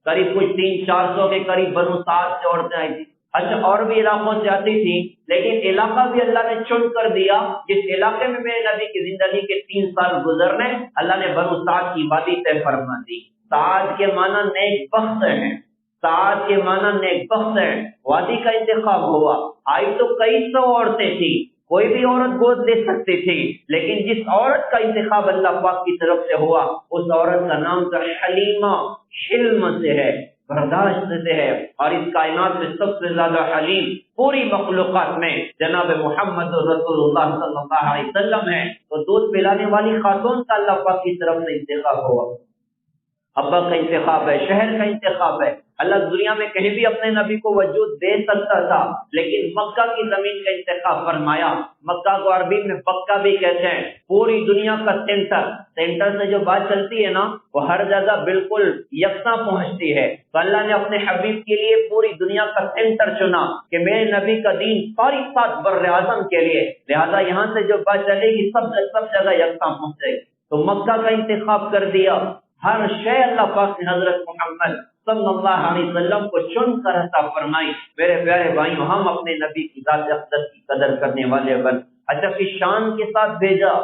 قریب کچھ 300-400 کے قریب بنو سعد سے عورتیں آئی تھی، اچھا اور بھی علاقوں سے آتی تھی، لیکن علاقہ بھی اللہ نے چن کر دیا جس علاقے میں میرے نبی کی زندگی کے 3 سال گزرنے، اللہ نے بنو سعد کی وادی طے فرما دی۔ سعد کے معنی نیک بخت ہیں، سعد کے معنی نیک بخت ہیں۔ وادی کا انتخاب ہوا، آئی تو کئی سو عورتیں تھی، کوئی بھی عورت گود لے سکتی تھی، لیکن جس عورت کا انتخاب اللہ پاک کی طرف سے ہوا اس عورت کا نام تو حلیمہ، حلم سے ہے، برداشت سے ہے، اور اس کائنات میں سب سے زیادہ حلیم پوری مخلوقات میں جناب محمد رسول اللہ صلی اللہ علیہ وسلم ہے۔ تو دودھ پلانے والی خاتون کا اللہ پاک کی طرف سے انتخاب ہوا، ابا کا انتخاب ہے، شہر کا انتخاب ہے۔ اللہ دنیا میں کہیں بھی اپنے نبی کو وجود دے سکتا تھا، لیکن مکہ کی زمین کا انتخاب فرمایا۔ مکہ کو عربی میں بکہ بھی کہتے ہیں، پوری دنیا کا سینٹر سے جو بات چلتی ہے نا، وہ ہر جگہ بالکل یکساں پہنچتی ہے۔ تو اللہ نے اپنے حبیب کے لیے پوری دنیا کا سینٹر چنا کہ میرے نبی کا دین ساری 7 بر اعظم کے لیے، لہذا یہاں سے جو بات چلے گی سب جگہ یکساں پہنچے گی۔ تو مکہ کا انتخاب کر دیا، ہر شے اللہ پاک نے حضرت محمد صلی اللہ علیہ وسلم کو چن کر عطا فرمائی۔ میرے پیارے بھائیوں، ہم اپنے نبی کی ذات اقدس کی قدر کرنے والے بن، اچھا کس شان کے ساتھ بھیجا،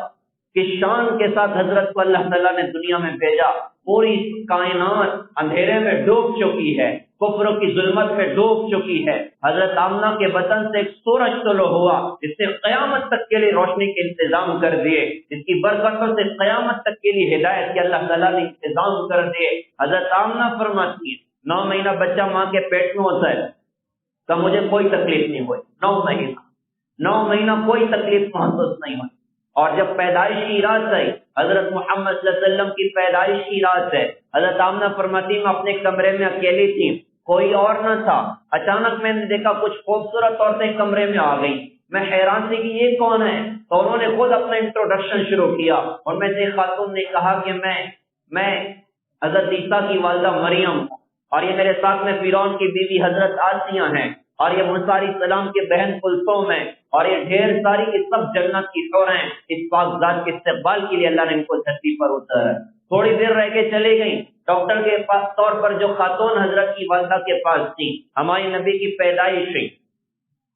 کس شان کے ساتھ حضرت کو اللہ تعالیٰ نے دنیا میں بھیجا۔ پوری کائنات اندھیرے میں ڈوب چکی ہے، کفروں کی ظلمت میں ڈوب چکی ہے، حضرت آمنہ کے بطن سے ایک سورج طلوع ہوا جس نے قیامت تک کے لیے روشنی کے انتظام کر دیے، جس کی برکتوں سے قیامت تک کے لیے ہدایت کے اللہ تعالیٰ نے انتظام کر دیے۔ حضرت آمنہ فرماتی ہے 9 مہینہ بچہ ماں کے پیٹ میں ہوتا ہے تو مجھے کوئی تکلیف نہیں ہوئی، 9 مہینہ کوئی تکلیف محسوس نہیں ہوئی، اور جب پیدائش کی رات آئی، حضرت محمد صلی اللہ علیہ وسلم کی پیدائش کی رات ہے، حضرت آمنہ فرماتی میں اپنے کمرے میں اکیلی تھی، کوئی اور نہ تھا، اچانک میں نے دیکھا کچھ خوبصورت عورتیں کمرے میں آ گئی، میں حیران تھی کہ یہ کون ہے، تو انہوں نے خود اپنا انٹروڈکشن شروع کیا، اور میں سے خاتون نے کہا کہ میں حضرت عیسیٰ کی والدہ مریم ہوں، اور یہ میرے ساتھ میں فرعون کی بیوی حضرت آسیہ ہیں، اور یہ موسیٰ علیہ السلام کے بہن کلثوم ہیں، اور یہ ڈھیر ساری یہ سب جنت کی حور ہیں۔ اس پاک ذات کے استقبال کے لیے اللہ نے ان کو دھرتی پر اتارا۔ تھوڑی دیر رہ کے چلے گئی، ڈاکٹر کے طور پر جو خاتون حضرت کی والدہ کے پاس تھی، ہمارے نبی کی پیدائش ہوئی،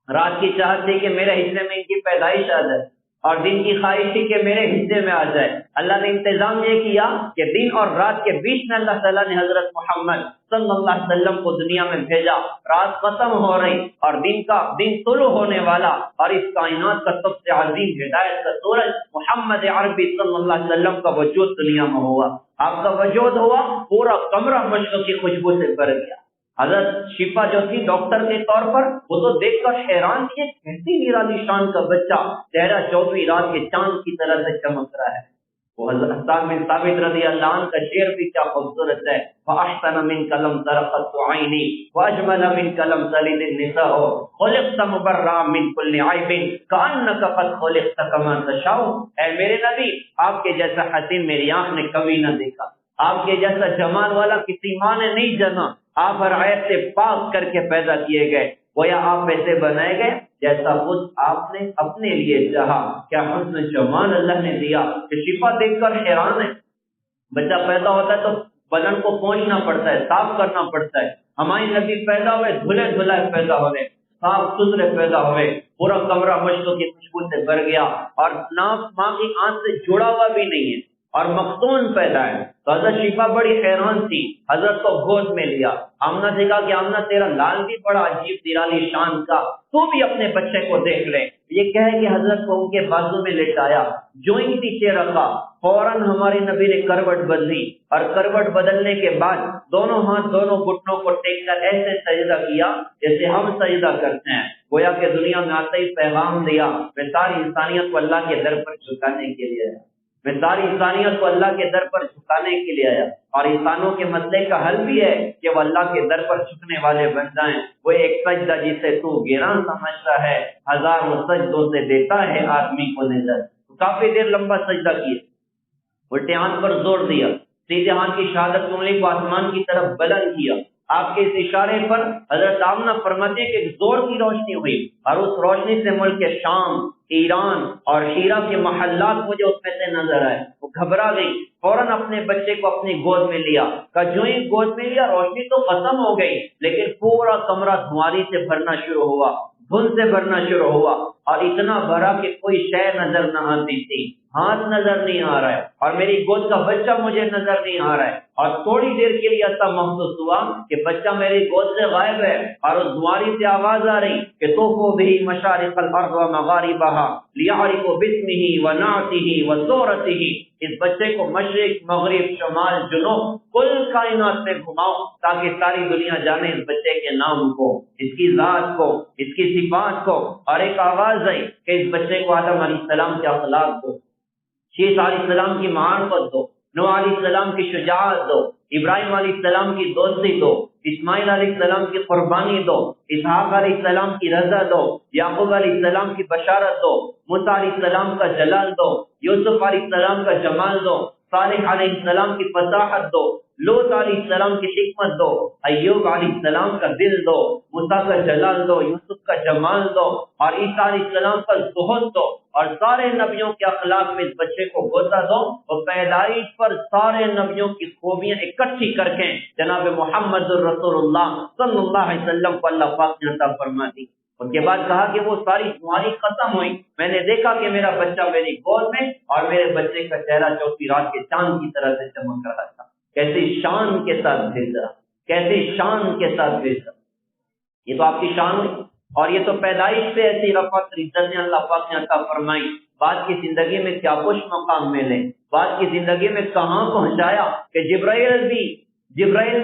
رات کی چاہت تھی کہ میرے حصے میں ان کی پیدائش آ جائے، اور دن کی خواہش تھی کہ میرے حصے میں آ جائے۔ اللہ نے انتظام یہ کیا کہ دن اور رات کے بیچ میں اللہ تعالیٰ نے حضرت محمد صلی اللہ علیہ وسلم کو دنیا میں بھیجا۔ رات ختم ہو رہی اور دن طلوع ہونے والا، اور اس کائنات کا سب سے عظیم ہدایت کا سورج محمد عربی صلی اللہ علیہ وسلم کا وجود دنیا میں ہوا۔ آپ کا وجود ہوا، پورا کمرہ مشک کی خوشبو سے بھر گیا۔ حضرت شفا جو تھی ڈاکٹر کے طور پر، وہ تو دیکھ کر حیران تھی، کیسی نرالی شان کا بچہ، چہرہ 24 رات کے چاند کی طرح سے چمک رہا ہے۔ وہ حضرت حسان بن ثابت رضی اللہ عنہ کا شعر بھی کیا خوبصورت ہے، وَأَحْسَنَ مِنْكَ لَمْ تَرَ قَطُّ عَيْنِي وَأَجْمَلَ مِنْكَ لَمْ تَلِدِ النِّسَاءُ خُلِقْتَ مُبَرَّأً مِنْ كُلِّ عَيْبٍ كَأَنَّكَ قَدْ خُلِقْتَ كَمَا تَشَاءُ۔ اے میرے نبی، آپ کے جیسا حسین میری آنکھ نے کبھی نہ دیکھا، آپ کے جیسا جمال والا کسی ماں نے نہیں جنا، آپ ہر عیب سے پاک کر کے پیدا کیے گئے، گویا آپ ایسے بنائے گئے جیسا خود آپ نے اپنے لیے چاہا۔ کیا حسن جمال اللہ نے دیا کہ شفا دیکھ کر حیران ہے۔ بچہ پیدا ہوتا ہے تو بدن کو پوچھنا پڑتا ہے، صاف کرنا پڑتا ہے۔ ہمارے نبی پیدا ہوئے دھلے دھلائے پیدا ہوئے، صاف ستھرے پیدا ہوئے، پورا کمرہ مشکوں کی خوشبو سے بھر گیا، اور ناک ماں کی آنکھ سے جڑا ہوا بھی نہیں ہے، اور مختون پیدا ہے۔ تو حضرت شفا بڑی حیران تھی، حضرت کو گود میں لیا۔ آمنہ سے کہا کہ آمنہ تیرا لال بھی بڑا عجیب نرالی شان کا، تو بھی اپنے بچے کو دیکھ لے۔ یہ کہہ کہ حضرت کو ان کے بازو میں لٹایا، جو ہی پیچھے رکھا، فوراً ہمارے نبی نے کروٹ بدلی، اور کروٹ بدلنے کے بعد دونوں ہاتھ دونوں گھٹنوں کو ٹیک کر ایسے سجدہ کیا جیسے ہم سجدہ کرتے ہیں، گویا کہ دنیا میں آتے ہی پیغام دیا، میں ساری انسانیت کو اللہ کے در پر جھکانے کے لیے۔ میں ساری انسانیت کو اللہ کے در پر جھکانے کے لیے آیا، اور انسانوں کے مسئلے کا حل بھی ہے کہ وہ اللہ کے در پر جھکنے والے بن جائیں۔ وہ ایک سجدہ جسے تو گراں سمجھتا ہے، ہزاروں سجدوں سے دیتا ہے آدمی کو نظر۔ کافی دیر لمبا سجدہ کیا، الٹے ہاتھ پر زور دیا، سیدھے ہاتھ کی شہادت انگلی کو آسمان کی طرف بلند کیا۔ آپ کے اس اشارے پر حضرت آمنہ فرماتے ہیں کہ زور کی روشنی ہوئی، اور اس روشنی سے ملک شام، ایران اور شیرہ کے محلات مجھے اس میں سے نظر آئے۔ وہ گھبرا گئی، فوراً اپنے بچے کو اپنی گود میں لیا، جو ہی گود میں لیا روشنی تو ختم ہو گئی، لیکن پورا کمرہ دھواری سے بھرنا شروع ہوا، دھند سے بھرنا شروع ہوا، اور اتنا بھرا کہ کوئی شے نظر نہ آتی تھی، ہاتھ نظر نہیں آ رہا ہے، اور میری گود کا بچہ مجھے نظر نہیں آ رہا ہے۔ اور تھوڑی دیر کے لیے ایسا محسوس ہوا کہ بچہ میری گود سے غائب ہے، اور اس دواری سے آواز آ رہی کہ طوفوا بہ مشارق الارض ومغاربہا لیعرفوا باسمہ ونعتہ وصورتہ، اس بچے کو مشرق، مغرب، شمال، جنوب، کل کائنات میں گھماؤ تاکہ ساری دنیا جانے اس بچے کے نام کو، اس کی ذات کو، اس کی صفات کو۔ اور ایک آواز آئی کہ اس بچے کو آدم علیہ السلام کے اخلاق دو، شیخ علیہ السلام کی معرفت دو، نوح علیہ السلام کی شجاعت دو، ابراہیم علیہ السلام کی دوستی دو، اسماعیل علیہ السلام کی قربانی دو، اسحاق علیہ السلام کی رضا دو، یعقوب علیہ السلام کی بشارت دو، موسیٰ علیہ السلام کا جلال دو، یوسف علیہ السلام کا جمال دو، صالح علیہ السلام کی فصاحت دو، لوط علیہ السلام کی حکمت دو، ایوب علیہ السلام کا دل دو، موسیٰ کا جلال دو، یوسف کا جمال دو، اور عیسیٰ علیہ السلام کا زہد دو، اور سارے نبیوں کے اخلاق میں اس بچے کو گوتا دو، اور پیدائش پر سارے نبیوں کی خوبیاں اکٹھی کر کے جناب محمد الرسول اللہ صلی اللہ علیہ وسلم کو اللہ پاک نے عطا فرما دی۔ اس کے بعد کہا کہ وہ ساری تمہاری ختم ہوئی، میں نے دیکھا کہ میرا بچہ میری گود میں، اور میرے بچے کا چہرہ چوتھی رات کے چاند کی طرح سے چمک رہا تھا۔ کیسی شان کے ساتھ بھیجا، کیسی شان کے ساتھ بھیجا، یہ تو آپ کی شان ہوئی۔ اور یہ تو پیدائش سے ایسی رفعت عزت اللہ پاک نے عطا فرمائی، بعد کی زندگی میں کیا خوش مقام ملے، بعد کی زندگی میں کہاں پہنچایا کہ جبرائیل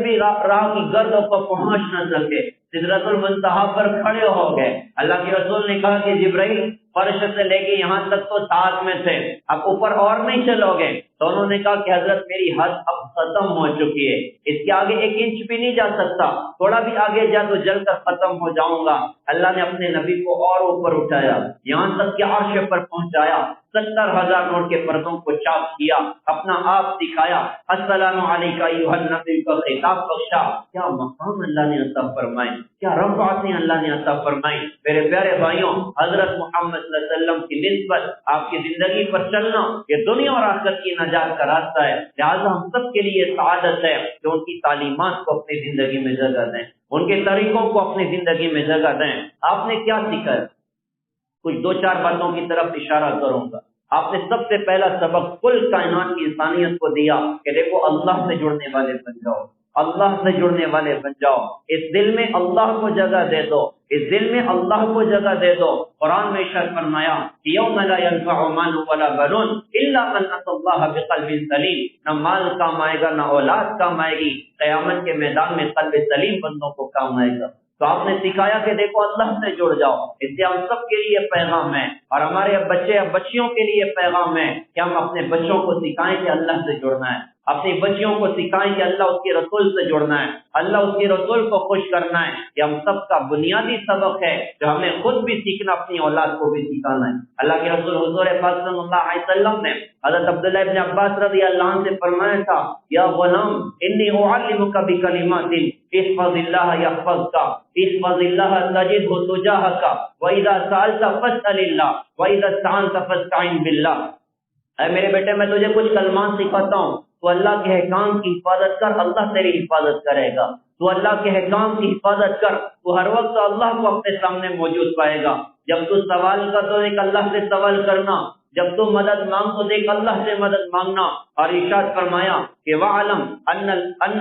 بھی راہ کی گرد پر پہنچ نہ سکے، سدرۃ المنتہا پر کھڑے ہو گئے۔ اللہ کے رسول نے کہا کہ جبرائیل فرش سے لے کے یہاں تک تو ساتھ میں تھے، اب اوپر اور نہیں چلو گے؟ تو انہوں نے کہا کہ حضرت میری حد اب ختم ہو چکی ہے، اس کے آگے 1 انچ بھی نہیں جا سکتا، تھوڑا بھی آگے جا تو جل کر ختم ہو جاؤں گا۔ اللہ نے اپنے نبی کو اور اوپر اٹھایا، یہاں تک کہ عرش پر پہنچایا، 70,000 نور کے پردوں کو چاک کیا، اپنا آپ دکھایا، السلام علیکہ ایھا النبی کا خطاب بخشا۔ کیا مقام اللہ نے عطا فرمائے، کیا رفعتیں اللہ نے عطا فرمائی۔ میرے پیارے بھائیوں، حضرت محمد صلی اللہ علیہ وسلم کی نسبت آپ کی زندگی پر چلنا یہ دنیا اور آخرت کی نجات کا راستہ ہے، لہٰذا ہم سب کے لیے سعادت ہے کہ ان کی تعلیمات کو اپنی زندگی میں جگہ دیں، ان کے طریقوں کو اپنی زندگی میں جگہ دیں۔ آپ نے کیا سیکھا ہے؟ کچھ 2-4 باتوں کی طرف اشارہ کروں گا۔ آپ نے سب سے پہلا سبق کل کائنات کی انسانیت کو دیا کہ دیکھو اللہ سے جڑنے والے بن جاؤ، اللہ سے جڑنے والے بن جاؤ، اس دل میں اللہ کو جگہ دے دو، اس دل میں اللہ کو جگہ دے دو۔ قرآن میں ارشاد فرمایا یوم لا ينفع مال ولا بنون الا من اتى الله بقلب سلیم، نہ مال کام آئے گا نہ اولاد کام آئے گی، قیامت کے میدان میں قلب سلیم بندوں کو کام آئے گا۔ تو آپ نے سکھایا کہ دیکھو اللہ سے جڑ جاؤ، اس سے ہم سب کے لیے پیغام ہے، اور ہمارے بچے اور بچیوں کے لیے پیغام ہے کہ ہم اپنے بچوں کو سکھائیں کہ اللہ سے جڑنا ہے، اپنی بچیوں کو سکھائیں کہ اللہ اس کے رسول سے جڑنا ہے، اللہ اس کے رسول کو خوش کرنا ہے۔ یہ ہم سب کا بنیادی سبق ہے جو ہمیں خود بھی سیکھنا، اپنی اولاد کو بھی سکھانا ہے۔ اللہ کے رسول حضور پاک صلی اللہ علیہ وسلم نے حضرت عبداللہ ابن عباس رضی اللہ عنہ سے فرمایا تھا یا غلام انی اعلمک بکلمات احفظ اللہ یحفظک، احفظ اللہ تجدہ تجاہک، واذا سألت فاسأل اللہ، واذا استعنت فاستعن باللہ۔ اے میرے بیٹے میں تجھے کچھ کلمات سکھاتا ہوں، تو اللہ کے احکام کی حفاظت کر، اللہ تیری حفاظت کرے گا۔ تو اللہ کے احکام کی حفاظت کر، تو ہر وقت اللہ کو اپنے سامنے موجود پائے گا۔ جب تو سوال کر تو ایک اللہ سے سوال کرنا، جب تو مدد مانگ تو دیکھ اللہ سے مدد مانگنا۔ اور ارشاد فرمایا کہ وَعْلَمْ أَنَّ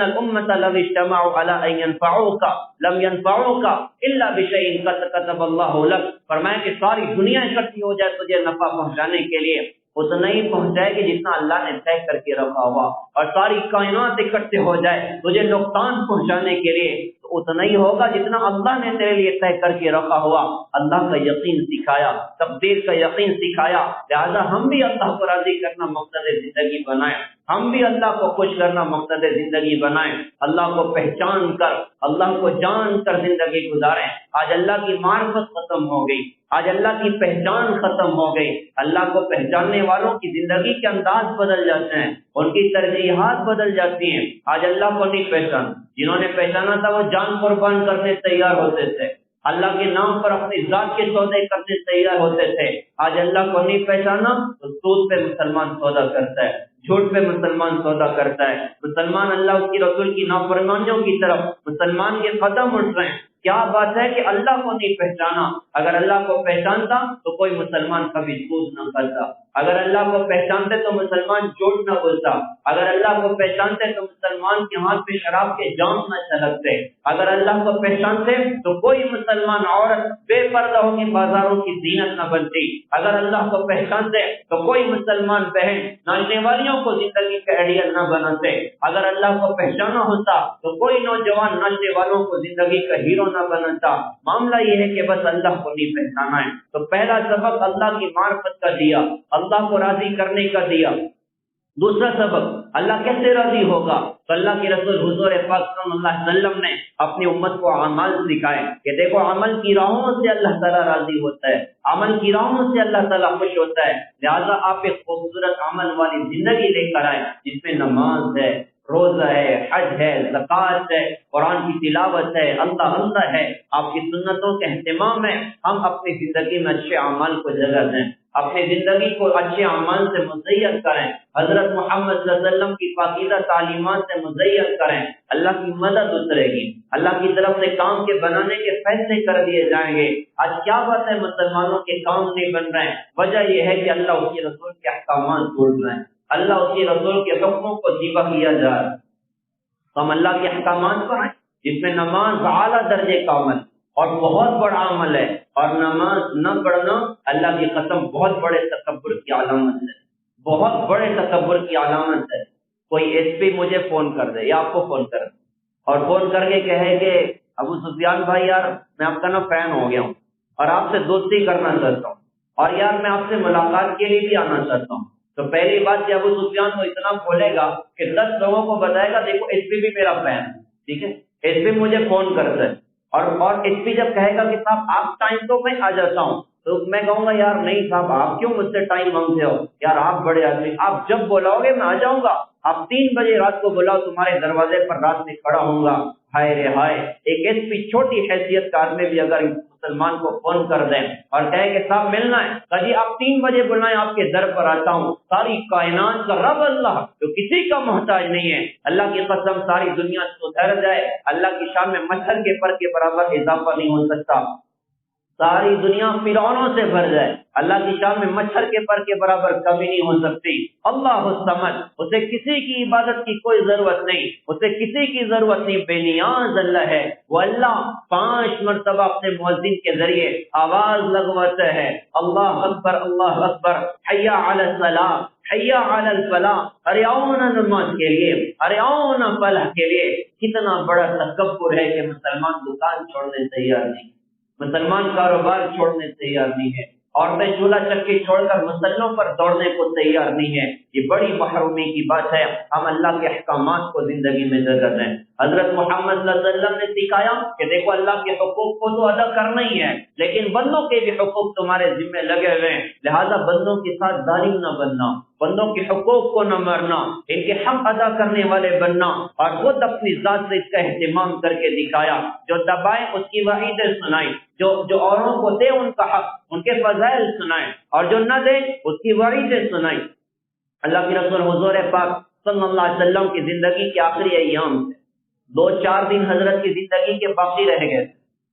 الْأُمَّةَ لَوِ اجْتَمَعُوا عَلَىٰ أَن يَنفَعُوكَ لَمْ يَنفَعُوكَ إِلَّا بِشَيْءٍ قَدْ كَتَبَ اللَّهُ لَكَ، فرمایا کہ ساری دنیا اکٹھی ہو جائے تجھے نفع پہنچانے کے لیے، اتنا ہی پہنچائے گی جتنا اللہ نے طے کر کے رکھا ہوا، اور ساری کائنات اکٹھے ہو جائے تجھے نقصان پہنچانے کے لیے تو اتنا ہی ہوگا جتنا اللہ نے تیرے لیے طے کر کے رکھا ہوا۔ اللہ کا یقین سکھایا، تقدیر کا یقین سکھایا، لہذا ہم بھی اللہ کو راضی کرنا مقصد زندگی بنائیں، ہم بھی اللہ کو خوش کرنا مقصد زندگی بنائیں، اللہ کو پہچان کر، اللہ کو جان کر زندگی گزاریں۔ آج اللہ کی معرفت ختم ہو گئی، آج اللہ کی پہچان ختم ہو گئی۔ اللہ کو پہچاننے والوں کی زندگی کے انداز بدل جاتے ہیں، ان کی ترجیحات بدل جاتی ہیں۔ آج اللہ کو نہیں پہچان، جنہوں نے پہچانا تھا وہ جان قربان کرنے تیار ہوتے تھے، اللہ کے نام پر اپنی ذات کے سودے کرنے تیار ہوتے تھے۔ آج اللہ کو نہیں پہچانا تو سود پہ مسلمان سودا کرتا ہے، جھوٹ پہ مسلمان سودا کرتا ہے، مسلمان اللہ اس کی رسول کی نافرمانیوں کی طرف مسلمان کے قدم اٹھ رہے ہیں۔ کیا بات ہے کہ اللہ کو نہیں پہچانا؟ اگر اللہ کو پہچانتا تو کوئی مسلمان کبھی سود نہ کرتا، اگر اللہ کو پہچانتے تو مسلمان جھوٹ نہ بولتا، اگر اللہ کو پہچانتے تو مسلمان کے ہاتھ پہ شراب کے جام نہ چھلکتے، اگر اللہ کو پہچانتے تو کوئی مسلمان عورت بے پردہ ہو کے بازاروں کی زینت نہ بنتی، اگر اللہ کو پہچانتے تو کوئی مسلمان بہن ناچنے والیوں کو زندگی کا آئیڈیل نہ بناتے، اگر اللہ کو پہچانا ہوتا تو کوئی نوجوان ناچنے والوں کو زندگی کا ہیرو نہ بنتا۔ معاملہ یہ ہے کہ بس اللہ کو نہیں پہچانا ہے۔ تو پہلا سبق اللہ کی معرفت کا دیا، اللہ کو راضی کرنے کا دیا۔ دوسرا سبق اللہ کیسے راضی ہوگا؟ تو اللہ کے رسول حضور پاک صلی اللہ علیہ وسلم نے اپنی امت کو اعمال سکھائے کہ دیکھو عمل کی راہوں سے اللہ تعالیٰ راضی ہوتا ہے، عمل کی راہوں سے اللہ تعالیٰ خوش ہوتا ہے، لہذا آپ ایک خوبصورت عمل والی زندگی لے کر آئے جس میں نماز ہے، روزہ ہے، حج ہے، زکوٰۃ ہے، قرآن کی تلاوت ہے، اللہ ہے، آپ کی سنتوں کے اہتمام ہے۔ ہم اپنی زندگی میں اچھے اعمال کو جگہ دیں، اپنی زندگی کو اچھے اعمال سے مزین کریں، حضرت محمد صلی اللہ علیہ وسلم کی پاکیزہ تعلیمات سے مزین کریں، اللہ کی مدد اترے گی، اللہ کی طرف سے کام کے بنانے کے فیصلے کر دیے جائیں گے۔ آج کیا بات ہے مسلمانوں کے کام نہیں بن رہے ہیں؟ وجہ یہ ہے کہ اللہ اس کے رسول کے احکامات بھول رہے ہیں، اللہ اس کے رسول کے حکموں کو ذبح کیا جا رہا ہے۔ تو ہم اللہ کے احکامات پر ہیں جس میں نماز اعلیٰ درجے کا عمل اور بہت بڑا عمل ہے، اور نماز نہ پڑھنا اللہ کی قسم بہت بڑے تکبر کی علامت ہے، بہت بڑے تکبر کی علامت ہے۔ کوئی ایس پی مجھے فون کر دے یا آپ کو فون کر دے اور فون کر کے کہے کہ ابو سفیان بھائی یار میں آپ کا نا فین ہو گیا ہوں اور آپ سے دوستی کرنا چاہتا ہوں، اور یار میں آپ سے ملاقات کے لیے بھی آنا چاہتا ہوں، تو پہلی بات کہ ابو سفیان کو اتنا بولے گا کہ 10 لوگوں کو بتائے گا دیکھو ایس پی بھی میرا فین ہے، ٹھیک ہے، ایس پی مجھے فون کرتا ہے، اور ایس پی جب کہے گا کہ صاحب آپ ٹائم تو میں آ جاتا ہوں، تو میں کہوں گا یار نہیں صاحب آپ کیوں مجھ سے ٹائم مانگتے ہو، یار آپ بڑے آدمی، آپ جب بلاؤ گے میں آ جاؤں گا، آپ 3 بجے رات کو بلاؤ تمہارے دروازے پر رات میں کھڑا ہوں گا۔ ہائے رے ہائے، ایک ایس پی چھوٹی حیثیت کا آدمی بھی اگر مسلمان کو فون کر دیں اور کہے کہ صاحب ملنا ہے، جی آپ 3 بجے بلائیں آپ کے در پر آتا ہوں، ساری کائنات کا رب اللہ جو کسی کا محتاج نہیں ہے، اللہ کی قسم ساری دنیا سدھر جائے، اللہ کی شان میں مچھر کے پر کے برابر اضافہ نہیں ہو سکتا، ساری دنیا فرعونوں سے بھر جائے، اللہ کی شان میں مچھر کے پر کے برابر کمی نہیں ہو سکتی۔ اللہ الصمد، اسے کسی کی عبادت کی کوئی ضرورت نہیں، اسے کسی کی ضرورت نہیں، بے نیاز اللہ ہے۔ وہ اللہ 5 مرتبہ اپنے مؤذن کے ذریعے آواز لگواتا ہے، اللہ اکبر اللہ اکبر، حی علی الصلاۃ حی علی الفلاح، ارے آؤ نا نماز کے لیے، ارے آؤ نا فلاح کے لیے۔ کتنا بڑا تکبر ہے کہ مسلمان دکان چھوڑنے تیار نہیں، مسلمان کاروبار چھوڑنے تیار نہیں ہے، عورتیں چولہا چکی چھوڑ کر مسلوں پر دوڑنے کو تیار نہیں ہے۔ یہ بڑی محرومی کی بات ہے۔ ہم اللہ کے احکامات کو زندگی میں جگہ دیں۔ حضرت محمد صلی اللہ علیہ وسلم نے سکھایا کہ دیکھو اللہ کے حقوق کو تو ادا کرنا ہی ہے، لیکن بندوں کے بھی حقوق تمہارے ذمہ لگے ہوئے ہیں، لہذا بندوں کے ساتھ ظالم نہ بننا، بندوں کے حقوق کو نہ مرنا، ان کے حق ادا کرنے والے بننا، اور خود اپنی ذات سے اس کا اہتمام کر کے دکھایا۔ جو دبائے اس کی وعیدیں سنائی، جو اوروں کو دے ان کا حق، ان کے فضائل سنائے، اور جو نہ دے اس کی وعیدیں سنائی۔ اللہ کے رسول حضور پاک صلی اللہ علیہ وسلم کی زندگی کے آخری ایام سے 2-4 دن حضرت کی زندگی کے باقی رہ گئے۔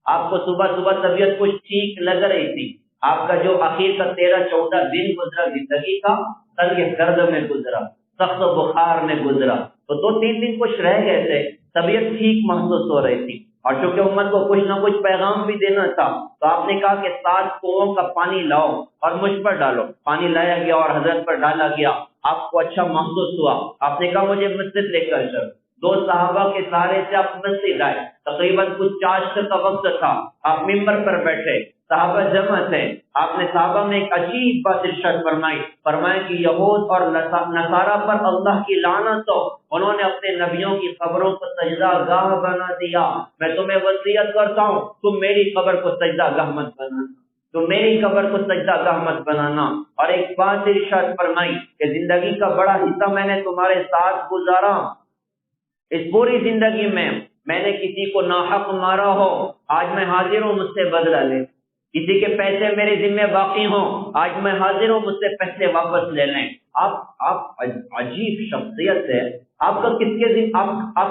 آپ کو صبح صبح طبیعت کچھ ٹھیک لگ رہی تھی، آپ کا جو اخیر کا 13-14 دن گزرا زندگی کا تنگ درد میں گزرا، سخت بخار میں گزرا، تو 2-3 دن کچھ رہ گئے تھے، طبیعت ٹھیک محسوس ہو رہی تھی، اور چونکہ امت کو کچھ نہ کچھ پیغام بھی دینا تھا تو آپ نے کہا کہ 7 کنووں کا پانی لاؤ اور مجھ پر ڈالو. پانی لایا گیا اور حضرت پر ڈالا گیا. آپ کو اچھا محسوس ہوا. آپ نے کہا مجھے مسجد لے کر چلو. 2 صحابہ کے سہارے سے آپ مسجد آئے. تقریباً کچھ چاشت کا وقت تھا. آپ ممبر پر بیٹھے, صحابہ جمع تھے. آپ نے صحابہ میں ایک عجیب بات ارشاد فرمایا کہ یہود اور نصارہ پر اللہ کی لعنت ہو, انہوں نے اپنے نبیوں کی قبروں کو سجدہ گاہ بنا دیا. میں تمہیں وصیت کرتا ہوں تم میری قبر کو سجدہ گاہ مت بنانا, تم میری قبر کو سجدہ گاہ مت بنانا. اور ایک بات ارشاد فرمائی کہ زندگی کا بڑا حصہ میں نے تمہارے ساتھ گزارا. اس پوری زندگی میں نے کسی کو ناحق مارا ہو, آج میں حاضر ہوں مجھ سے بدلہ لے. کسی کے پیسے میرے ذمہ باقی ہوں, آج میں حاضر ہوں مجھ سے پیسے واپس لے لیں. آپ عجیب شخصیت ہے. آپ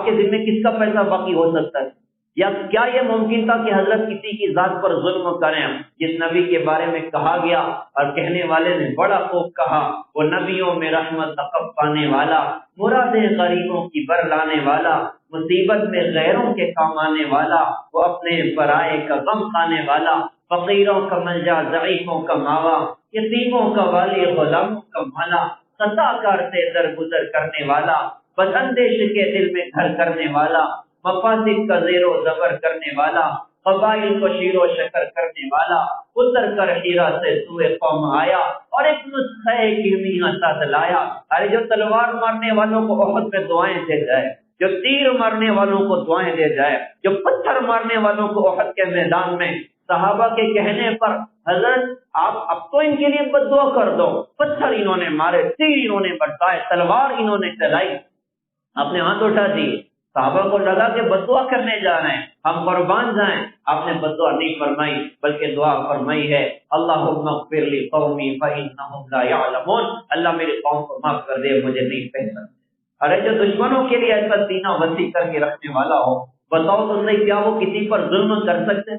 کے ذمہ کس کا پیسہ باقی ہو سکتا ہے؟ یا کیا یہ ممکن تھا کہ حضرت کسی کی ذات پر ظلم کریں؟ جس نبی کے بارے میں کہا گیا اور کہنے والے نے بڑا خوب کہا, وہ نبیوں میں رحمت عقب پانے والا, مرادیں غریبوں کی بر لانے والا, مصیبت میں غیروں کے کام آنے والا, وہ اپنے برائے کا غم کھانے والا, فقیروں کا ملجا ضعیفوں کا ماوا, یتیموں کا والی غلاموں کا مالا, خطا کار سے درگزر کرنے والا, بد اندیش کے دل میں گھر کرنے والا, مفاسد کا زیر و زبر کرنے والا, قبائل کو شیر و شکر کرنے والا, اتر کر ہیرا سے سوئے قوم آیا اور ایک نسخہ کیمیا ساتھ لایا. ارے جو تلوار مارنے والوں کو احد میں دعائیں دے جائے, جو تیر مارنے والوں کو دعائیں دے جائے, جو پتھر مارنے والوں کو احد کے میدان میں صحابہ کے کہنے پر حضرت آپ اب تو ان کے لیے بد دعا کر دو, پتھر انہوں نے مارے, تیر انہوں نے برسائے, تلوار انہوں نے چلائی, اپنے ہاتھ اٹھا دیے. صحابہ کو لگا کہ بد دعا کرنے جا رہے ہیں, ہم قربان جائیں. آپ نے بد دعا نہیں فرمائی بلکہ دعا فرمائی ہے, اللہم اغفر لی قومی فانہم لا یعلمون, اللہ میری قوم کو معاف کر دے, مجھے نہیں پہچانتے. ارے جو دشمنوں کے لیے ایسا سینہ وسیع کر کے رکھنے والا ہو, بتاؤ تو صحیح کیا وہ کسی پر ظلم کر سکتے؟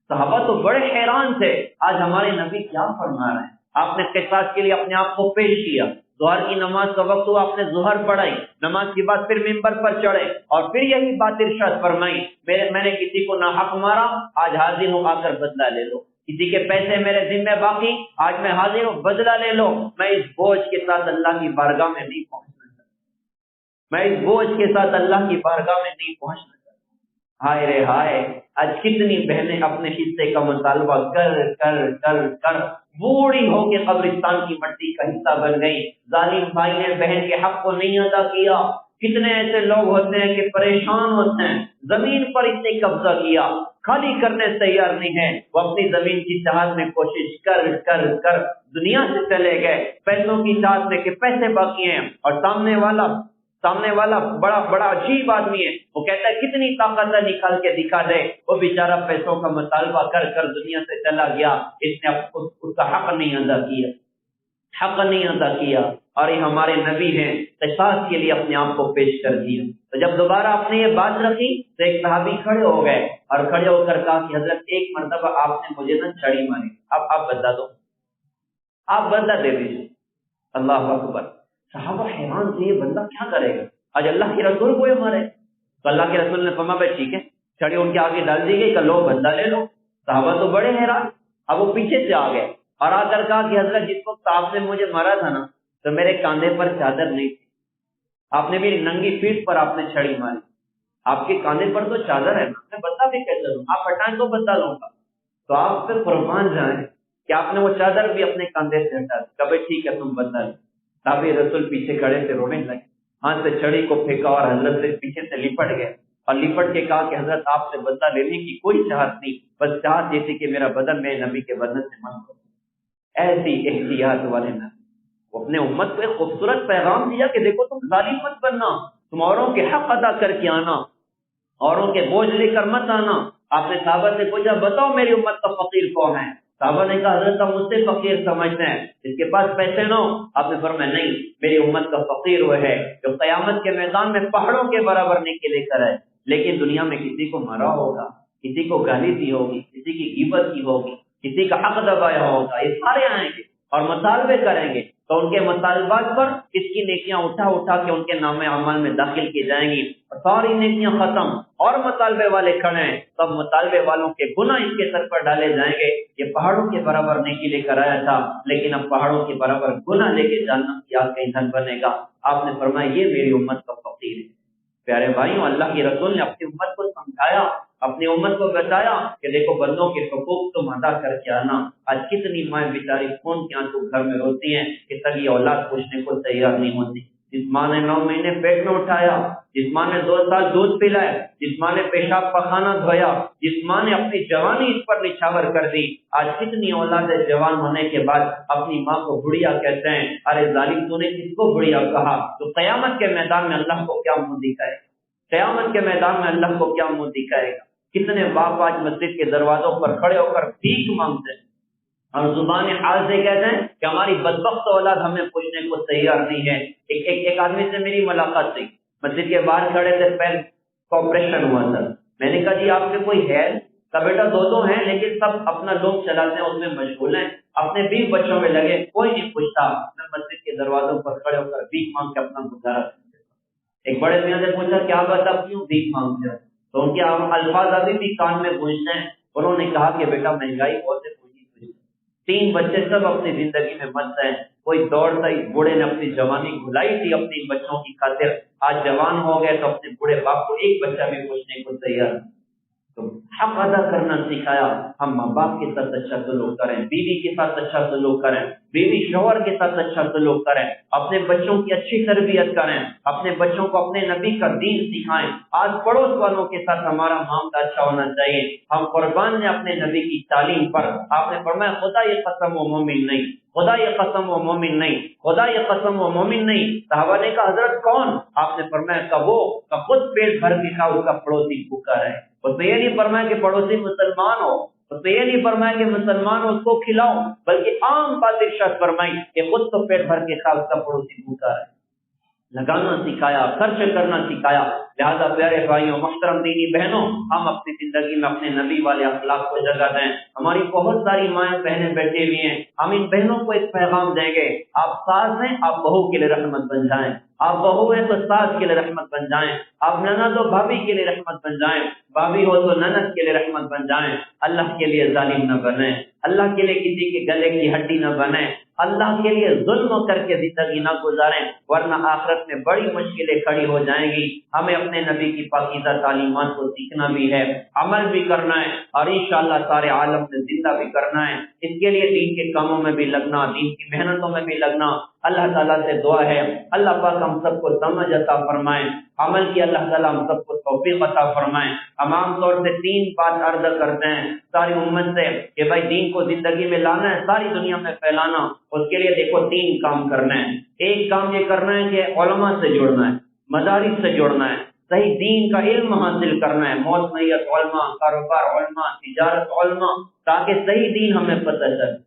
صحابہ تو بڑے حیران تھے, آج ہمارے نبی کیا فرما رہے ہیں. آپ نے قصاص کے لیے اپنے آپ کو پیش کیا. ظہر کی نماز کا وقت ہوا, آپ نے ظہر پڑھائی, نماز کے بعد پھر ممبر پر چڑھے اور پھر یہی بات ارشاد فرمائی, میں نے کسی کو ناحق مارا, آج حاضر ہوں, آ کر بدلہ لے لو. کسی کے پیسے میرے ذمہ باقی, آج میں حاضر ہوں, بدلہ لے لو. میں اس بوجھ کے ساتھ اللہ کی بارگاہ میں نہیں پہنچنا چاہتا, میں اس بوجھ کے ساتھ اللہ کی بارگاہ میں نہیں پہنچنا چاہتا. ہائے رے ہائے, آج کتنی بہنیں اپنے حصے کا مطالبہ کر کر کر کر بوڑھی ہو کے قبرستان کی مٹی کا حصہ بن گئی. ظالم بھائی نے بہن کے حق کو نہیں ادا کیا. کتنے ایسے لوگ ہوتے ہیں کہ پریشان ہوتے ہیں, زمین پر اتنے قبضہ کیا, خالی کرنے تیار نہیں ہے. وہ اپنی زمین کی چاہت میں کوشش کر کر کر دنیا سے چلے گئے, پیسوں کی چاہت میں کہ پیسے باقی ہیں, اور سامنے والا بڑا عجیب آدمی ہے, وہ کہتا ہے کتنی طاقت نکال کے دکھا دے. وہ بیچارہ پیسوں کا مطالبہ کر کر دنیا سے چلا گیا, اس نے اس کا حق نہیں ادا کیا. اور یہ ہمارے نبی ہیں, قصاص کے لیے اپنے آپ کو پیش کر دیا. تو جب دوبارہ آپ نے یہ بات رکھی تو ایک صحابی کھڑے ہو گئے اور کھڑے ہو کر کہا کہ حضرت ایک مرتبہ آپ نے مجھے نہ چھڑی ماری, اب آپ بدلا دو, آپ بدلا دے دیجیے. اللہ اکبر. صحابہ حیران تھے, یہ بندہ کیا کرے گا, آج اللہ کے رسول کو مارے. تو اللہ کے رسول نے فرمایا بھائی ٹھیک ہے, چھڑی ان کے آگے ڈال دی گئی کہ لو بدلا لے لو. صحابہ تو بڑے حیران. اب وہ پیچھے سے آ گئے اور آ کر کہا کہ حضرت جس وقت آپ نے مجھے مارا تھا نا تو میرے کاندھے پر چادر نہیں تھی, آپ نے میری ننگی پیٹھ پر آپ نے چھڑی ماری, آپ کے کاندھے پر تو چادر ہے نا, میں بدلا بھی کیسے لوں, آپ ہٹائیں تو بدلا لوں گا. تو آپ پھر قربان جائیں کہ آپ نے وہ چادر بھی اپنے کاندھے سے ہٹا دی. کبھی ٹھیک ہے تم بدلا لو. صحابہ رسول پیچھے کھڑے سے رونے لگے, ہاتھ سے چھڑی کو پھینکا اور حضرت سے پیچھے سے لپٹ گئے اور لپٹ کے کہا کہ حضرت آپ سے بدلہ لینے کی کوئی چاہت نہیں, بس چاہت یہ تھی کہ میرا بدن میرے نبی کے بدن سے من ہو. ایسی احتیاط والے نبی, وہ اپنے امت کو ایک خوبصورت پیغام دیا کہ دیکھو تم ظالم مت بننا, تم اوروں کے حق ادا کر کے آنا, اوروں کے بوجھ لے کر مت آنا. آپ نے صحابہ سے پوچھا بتاؤ میری امت کا فقیر کون ہے؟ صحابہ نے کہا حضرت ہم اس سے فقیر سمجھتے ہیں جس کے پاس پیسے نہ ہو. آپ نے فرمایا نہیں, میری امت کا فقیر وہ ہے جو قیامت کے میدان میں پہاڑوں کے برابر نیکی لے کر ہے, لیکن دنیا میں کسی کو مرا ہوگا, کسی کو گالی دی ہوگی, کسی کی غیبت کی ہوگی, کسی کا حق دبایا ہوگا. یہ سارے آئیں گے اور مطالبے کریں گے, تو ان کے مطالبات پر اس کی نیکیاں اٹھا اٹھا کے ان کے نام اعمال میں داخل کی جائیں گی، اور ساری نیکیاں ختم، اور مطالبے والے کھڑے ہیں، سب مطالبے والوں کے گناہ اس کے سر پر ڈالے جائیں گے۔ یہ پہاڑوں کے برابر نیکی لے کر آیا تھا، لیکن اب پہاڑوں کے برابر گناہ لے کے جہنم کی آگ کا ایندھن بنے گا۔ آپ نے فرمایا یہ میری امت کا فقیر ہے۔ پیارے بھائیوں، اللہ کے رسول نے اپنی امت کو سمجھایا، اپنی امت کو بتایا کہ دیکھو بندوں کے حقوق تم ادا کر کے آنا۔ آج کتنی مائیں بیچاری خون کے آنسو گھر میں روتی ہیں کہ سگی اولاد پوچھنے کو تیار نہیں ہوتی۔ جس ماں نے 9 مہینے پیٹ میں اٹھایا، جس ماں نے 2 سال دودھ پلائے، جس ماں نے پیشاب پخانہ دھویا، جس ماں نے اپنی جوانی اس پر نچھاور کر دی، آج کتنی اولادیں جوان ہونے کے بعد اپنی ماں کو بڑھیا کہتے ہیں۔ ارے ظالم، تو نے کس کو بڑھیا کہا؟ تو قیامت کے میدان میں اللہ کو کیا منہ دکھائے گا؟ قیامت کے میدان میں اللہ کو کیا منہ دکھائے گا؟ کتنے باپ آج مسجد کے دروازوں پر کھڑے ہو کر بھیک مانگتے ہیں اور زبان حال سے کہتے ہیں کہ ہماری بدبخت اولاد ہمیں پوچھنے کو تیار نہیں ہے۔ ایک آدمی سے میری ملاقات تھی، مسجد کے باہر کھڑے تھے، پیر کا آپریشن ہوا تھا۔ میں نے کہا جی آپ کے کوئی ہے؟ کا بیٹا 2 ہیں، لیکن سب اپنا لوگ چلاتے ہیں، اس میں مشغول ہیں، اپنے 20 بچوں میں لگے، کوئی نہیں پوچھتا۔ میں مسجد کے دروازوں پر کھڑے ہو کر بھیک مانگ کے اپنا گزارا کرتے۔ ایک بڑے میاں نے پوچھا کیا بات، آپ کیوں بھیک مانگتے ہو؟ تو ان کے الفاظ ابھی بھی کان میں گونجتے ہیں۔ انہوں نے کہا کہ بیٹا مہنگائی بہت ہے، 3 بچے سب اپنی زندگی میں مست ہیں، کوئی دوڑتا، اس بوڑھے نے اپنی جوانی گھلائی تھی اپنی بچوں کی خاطر، آج جوان ہو گئے تو اپنے بوڑھے باپ کو ایک بچہ بھی پوچھنے کو تیار۔ تو حق ادا کرنا سکھایا، ہم ماں باپ کے ساتھ اچھا سلوک کریں، بیوی کے ساتھ اچھا سلوک کریں، بیوی شوہر کے ساتھ اچھا سلوک کریں، اپنے بچوں کی اچھی تربیت کریں، اپنے بچوں کو اپنے نبی کا دین سکھائیں۔ آج پڑوس والوں کے ساتھ ہمارا معاملہ اچھا ہونا چاہیے۔ ہم قربان ہیں اپنے نبی کی تعلیم پر۔ آپ نے فرمایا خدا یہ قسم و مومن نہیں، خدا یہ قسم و مومن نہیں، خدا یہ قسم و مومن نہیں۔ صحابہ نے کہا حضرت کون؟ آپ نے فرمایا کہ وہ خود پیٹ بھر کے کھا، اس کا پڑوسی بھوکا رہے۔ اس نے یہ نہیں فرمایا کہ پڑوسی مسلمان ہو، اس نے یہ نہیں فرمایا کہ مسلمان ہو اس کو کھلاؤ، بلکہ عام بات ارشاد فرمائی کہ خود تو پیٹ بھر کے کھا، اس کا پڑوسی بھوکا رہے۔ لگانا سکھایا، خرچ کرنا سکھایا۔ لہذا پیارے بھائیوں، محترم دینی بہنوں، ہم اپنی زندگی میں اپنے نبی والے اخلاق کو جگہ دیں۔ ہماری بہت ساری مائیں بہنیں بیٹھی ہوئی ہیں، ہم ان بہنوں کو ایک پیغام دیں گے، آپ ساس ہیں، آپ بہو کے لیے رحمت بن جائیں، آپ بہو ہیں تو ساس کے لیے رحمت بن جائیں، آپ نند ہو بھابھی کے لیے رحمت بن جائیں، بھابھی ہو تو نند کے لیے رحمت بن جائیں۔ اللہ کے لیے ظالم نہ بنیں، اللہ کے لیے کسی کے گلے کی ہڈی نہ بنیں، اللہ کے لیے ظلم کر کے زندگی نہ گزاریں، ورنہ آخرت میں بڑی مشکلیں کھڑی ہو جائیں گی۔ ہمیں اپنے نبی کی پاکیزہ تعلیمات کو سیکھنا بھی ہے، عمل بھی کرنا ہے، اور انشاءاللہ سارے عالم میں زندہ بھی کرنا ہے۔ اس کے لیے دین کے کاموں میں بھی لگنا، دین کی محنتوں میں بھی لگنا۔ اللہ تعالیٰ سے دعا ہے اللہ پاک ہم سب کو سمجھ عطا فرمائیں، عمل کی اللہ تعالیٰ ہم سب کو توفیق عطا فرمائیں۔ ہم عام طور سے 3 بات عرض کرتے ہیں ساری امت سے کہ بھائی دین کو زندگی میں لانا ہے، ساری دنیا میں پھیلانا، اس کے لیے دیکھو 3 کام کرنا ہے۔ ایک کام یہ کرنا ہے کہ علماء سے جڑنا ہے، مدارس سے جڑنا ہے، صحیح دین کا علم حاصل کرنا ہے، موت نیت علماء، کاروبار علماء، تجارت علماء، تاکہ صحیح دین ہمیں پتہ چلے۔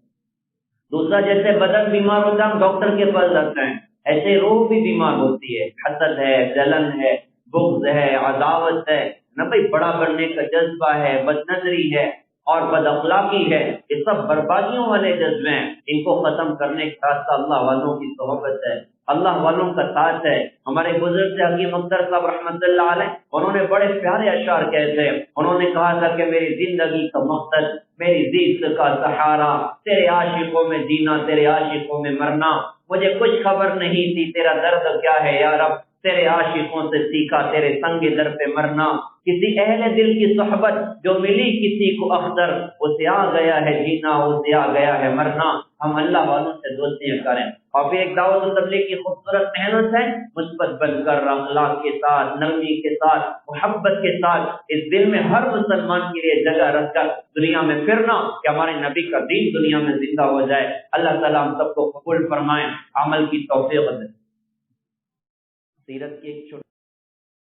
دوسرا، جیسے بدن بیمار ہوتا ہے ہم ڈاکٹر کے پاس جاتے ہیں، ایسے روح بھی بیمار ہوتی ہے، حسد ہے، جلن ہے، بغض ہے، عداوت ہے، نہ بھائی بڑا بننے کا جذبہ ہے، بد نظری ہے اور بد اخلاقی ہے، یہ سب بربادیوں والے جذبے ہیں۔ ان کو ختم کرنے کے ساتھ اللہ والوں کی صحبت ہے، اللہ والوں کا ساتھ ہے۔ ہمارے بزرگ سے حکیم اختر صاحب رحمۃ اللہ علیہ، انہوں نے بڑے پیارے اشعار کہے تھے۔ انہوں نے کہا تھا کہ میری زندگی کا مقصد، میری زیست کا سہارا، تیرے عاشقوں میں جینا، تیرے عاشقوں میں مرنا۔ مجھے کچھ خبر نہیں تھی تیرا درد کیا ہے یا رب، تیرے عاشقوں سے سیکھا تیرے سنگ در پہ مرنا۔ کسی اہل دل کی صحبت جو ملی کسی کو اختر، اسے آ گیا ہے جینا، اسے آ گیا ہے مرنا۔ ہم اللہ والوں سے دوستیاں کریں۔ اور پھر ایک دعوت و تبلیغ کی خوبصورت محنت ہے، مثبت بن کر اخلاق کے ساتھ، نرمی کے ساتھ، محبت کے ساتھ اس دل میں ہر مسلمان کے لیے جگہ رکھ کر دنیا میں پھرنا کہ ہمارے نبی کا دین دنیا میں زندہ ہو جائے۔ اللہ تعالیٰ ہم سب کو قبول فرمائیں، عمل کی توفیق دے۔ سیرت کی ایک